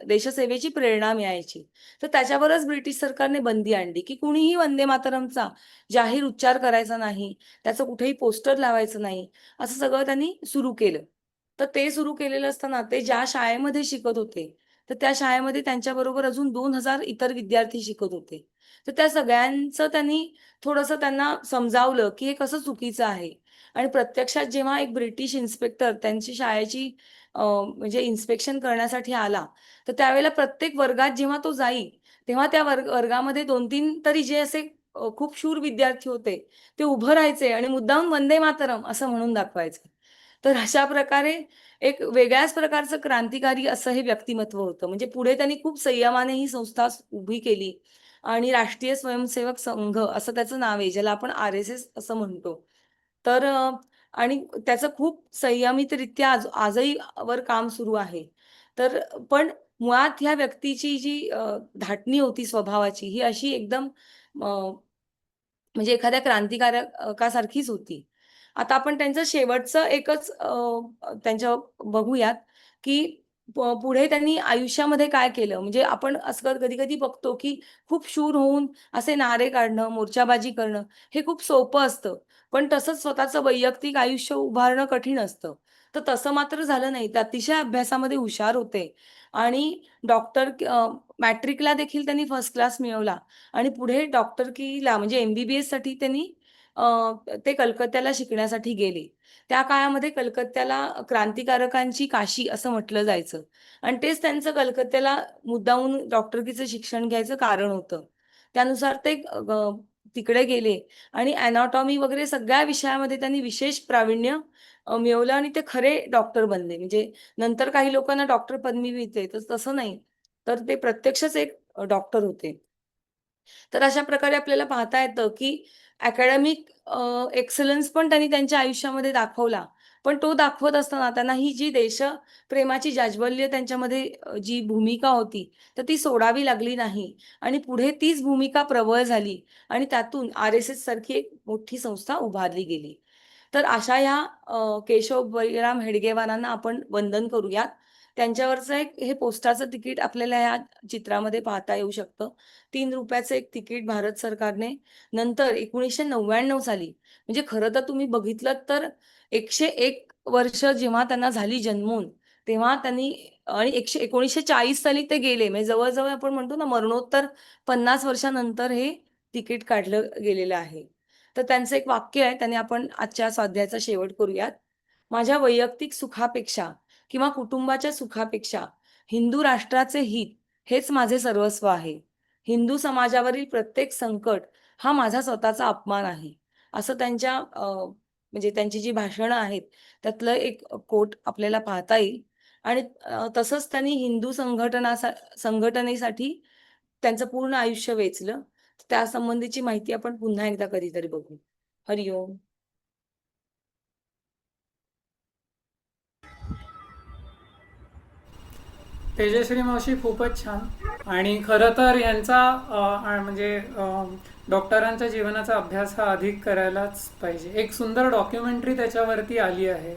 देशसेवेची प्रेरणा मिळायची. तर त्याच्यावरच ब्रिटिश सरकारने बंदी आणली, की कुणीही वंदे मातरमचा जाहीर उच्चार करायचा नाही, त्याचं कुठेही पोस्टर लावायचं नाही, असं सगळं त्यांनी सुरू केलं. तर ते सुरू केलेलं असताना ते ज्या शाळेमध्ये शिकत होते, तर त्या शाळेमध्ये त्यांच्याबरोबर अजून 2,000 इतर विद्यार्थी शिकत होते. तर त्या सगळ्यांचं त्यांनी थोडंसं त्यांना समजावलं, की हे कसं चुकीचं आहे आणि प्रत्यक्षात जेव्हा एक ब्रिटिश इन्स्पेक्टर त्यांची शाळेची म्हणजे इन्स्पेक्शन करण्यासाठी आला, तर त्यावेळेला प्रत्येक वर्गात जेव्हा तो जाईल, तेव्हा त्या वर्गामध्ये 2-3 तरी जे असे खूप शूर विद्यार्थी होते, ते उभं राहायचे आणि मुद्दामून वंदे मातरम असं म्हणून दाखवायचे. तर अशा प्रकारे एक वेगळ्याच प्रकारचं क्रांतिकारी असं हे व्यक्तिमत्व होतं. म्हणजे पुढे त्यांनी खूप संयमाने ही संस्था उभी केली आणि राष्ट्रीय स्वयंसेवक संघ असं त्याचं नाव आहे, ज्याला आपण आर-एस-एस असं म्हणतो. तर आणि त्याचं खूप संयमितरित्या आजही वर काम सुरू आहे. तर पण मुळात ह्या व्यक्तीची जी धाटणी होती स्वभावाची, ही अशी एकदम म्हणजे एखाद्या क्रांतिकारकासारखीच होती. आता आपण त्यांचं शेवटचं एकच त्यांच्या बघूयात, की पुढे त्यांनी आयुष्यामध्ये काय केलं. म्हणजे आपण असं कधी-कधी बघतो, की खूप शूर होऊन असे नारे काढणं, मोर्चाबाजी करणं हे खूप सोपं असतं. पण तसंच स्वतःचं वैयक्तिक आयुष्य उभारणं कठीण असतं. तर तसं मात्र झालं नाही. ते अतिशय अभ्यासामध्ये हुशार होते आणि मॅट्रिकला देखील त्यांनी फर्स्ट क्लास मिळवला. आणि पुढे डॉक्टरकीला म्हणजे एम-बी-बी-एससाठी त्यांनी ते कलकत्त्याला शिकण्यासाठी गेले. त्या काळामध्ये कलकत्त्याला क्रांतिकारकांची काशी असं म्हटलं जायचं आणि तेच त्यांचं कलकत्त्याला मुद्दामून डॉक्टरकीचं शिक्षण घ्यायचं कारण होतं. त्यानुसार ते तिकडे गेले आणि एनाटॉमी वगैरे सगळ्या विषयामध्ये त्यांनी विशेष प्रावीण्य मिळवलं आणि ते खरे डॉक्टर बनले. म्हणजे नंतर काही लोकांना डॉक्टर पदवी मिळते, तर तसं नाही. तर ते प्रत्यक्षच एक डॉक्टर होते. तर अशा प्रकारे आपल्याला पाहता येतं, की अकॅडमिक एक्सलन्स पण त्यांनी त्यांच्या आयुष्यामध्ये दाखवला. पण तो दाखवत असताना त्यांना ही जी देशप्रेमाची जाज्वल्य त्यांच्यामध्ये जी भूमिका होती, तर ती सोडावी लागली नाही आणि पुढे तीच भूमिका प्रबळ झाली आणि त्यातून आर-एस-एस सारखी एक मोठी संस्था उभारली गेली. तर अशा ह्या केशव बळीराम हेडगेवारांना आपण वंदन करूयात. त्यांच्यावरचं एक हे पोस्टाचं तिकीट आपल्याला या चित्रामध्ये पाहता येऊ शकतं. ₹3 एक तिकीट भारत सरकारने नंतर 1999 साली म्हणजे खरं तर तुम्ही बघितलत तर 101 वर्ष जेव्हा त्यांना झाली जन्मून, तेव्हा त्यांनी आणि 1940 साली ते गेले. म्हणजे जवळ आपण म्हणतो ना मरणोत्तर 50 वर्षानंतर हे तिकीट काढलं गेलेलं आहे. तर त्यांचं एक वाक्य आहे, त्याने आपण आजच्या स्वाध्यायाचा शेवट करूयात. माझ्या वैयक्तिक सुखापेक्षा किंवा कुटुंबाच्या सुखापेक्षा हिंदू राष्ट्राचे हित हेच माझे सर्वस्व आहे. हिंदू समाजावरील प्रत्येक संकट हा माझा स्वतःचा अपमान आहे. असं त्यांच्या म्हणजे त्यांची जी भाषणं आहेत, त्यातलं एक कोट आपल्याला पाहता येईल आणि तसंच त्यांनी हिंदू संघटनेसाठी त्यांचं पूर्ण आयुष्य वेचलं. त्यासंबंधीची माहिती आपण पुन्हा एकदा कधीतरी बघू. हरी ओम. तेजश्री मावशी खूपच छान. आणि खरं तर यांचा म्हणजे डॉक्टरांच्या जीवनाचा अभ्यास हा अधिक करायलाच पाहिजे. एक सुंदर डॉक्युमेंटरी त्याच्यावरती आली आहे.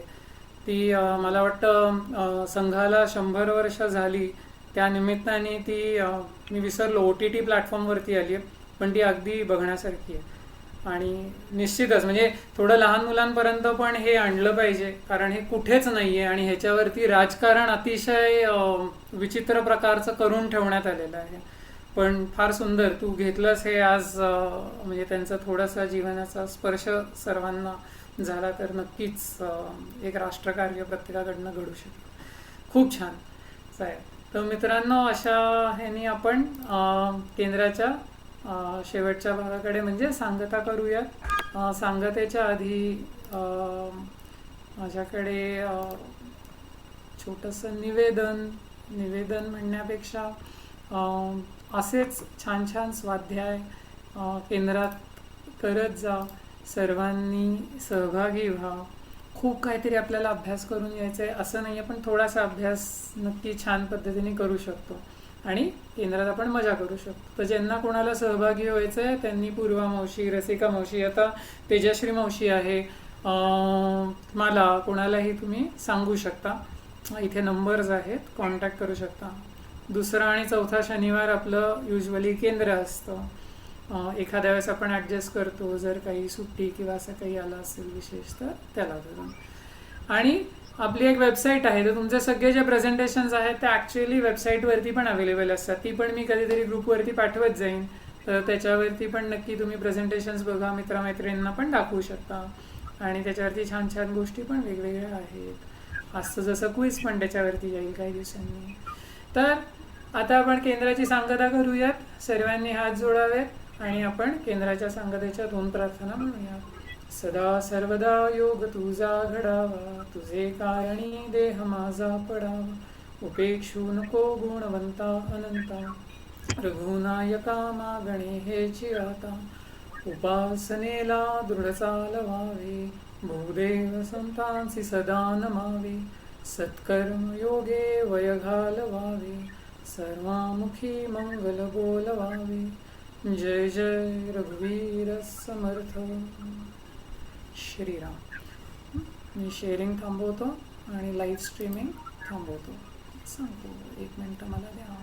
ती मला वाटतं संघाला 100 वर्ष झाली त्या निमित्ताने ती मी विसरलो OTT प्लॅटफॉर्मवरती आली आहे, पण ती अगदी बघण्यासारखी आहे. आणि निश्चितच म्हणजे थोडं लहान मुलांपर्यंत पण हे आणलं पाहिजे, कारण हे कुठेच नाही आहे आणि ह्याच्यावरती राजकारण अतिशय विचित्र प्रकारचं करून ठेवण्यात आलेलं आहे. पण फार सुंदर तू घेतलंस हे आज म्हणजे त्यांचा थोडासा जीवनाचा स्पर्श सर्वांना झाला तर नक्कीच एक राष्ट्रकार्य प्रत्येकाकडनं घडू शकतं. खूप छान. चालेल. तर मित्रांनो, अशा ह्यानी आपण केंद्राच्या शेवटच्या भागाकडे म्हणजे सांगता करूयात. सांगतेच्या आधी माझ्याकडे छोटंसं निवेदन म्हणण्यापेक्षा असेच छान छान स्वाध्याय केंद्रात करत जा. सर्वांनी सहभागी व्हा. खूप काहीतरी आपल्याला अभ्यास करून यायचं आहे असं नाही आहे, पण थोडासा अभ्यास नक्की छान पद्धतीने करू शकतो आणि केंद्रात आपण मजा करू शकतो. तर ज्यांना कोणाला सहभागी व्हायचं आहे त्यांनी पूर्वा मावशी, रसिका मावशी, आता तेजश्री मावशी आहे, मला कोणालाही तुम्ही सांगू शकता. इथे नंबर्स आहेत, कॉन्टॅक्ट करू शकता. दुसरा आणि चौथा शनिवार आपलं युजली केंद्र असतं. एखाद्या वेळेस आपण ॲडजस्ट करतो जर काही सुट्टी किंवा असं काही आलं असेल विशेष तर त्याला धरून. आणि आपली एक वेबसाईट आहे, तर तुमचे सगळे जे प्रेझेंटेशन्स आहेत ते ॲक्च्युअली वेबसाईटवरती पण अवेलेबल असतात. ती पण मी कधीतरी ग्रुपवरती पाठवत जाईन, तर त्याच्यावरती पण नक्की तुम्ही प्रेझेंटेशन्स बघा, मित्रमैत्रिणींना पण दाखवू शकता. आणि त्याच्यावरती छान छान गोष्टी पण वेगवेगळ्या आहेत. असं जसं क्विज पण त्याच्यावरती येईल काही दिवसांनी. तर आता आपण केंद्राची सांगता करूयात. सर्वांनी हात जोडावेत आणि आपण केंद्राच्या सांगतेच्या 2 प्रार्थना म्हणूयात. सदा सर्वदा योग तुझा घडावा, तुझे कारणी देह माझा पडावा. उपेक्षू नको गुणवंता अनंता, रघुनायका मागणे हेची आता. उपासनेला दृढ चालवावे, भूदेव संतांसी सदा नमावे. सत्कर्म योगे वय घालवावे, सर्वामुखी मंगल बोलवावे. जय जय रघुवीर समर्थ. श्रीराम. मी शेअरिंग थांबवतो आणि लाईव्ह स्ट्रीमिंग थांबवतो. सांगतो 1 मिनिट मला द्या.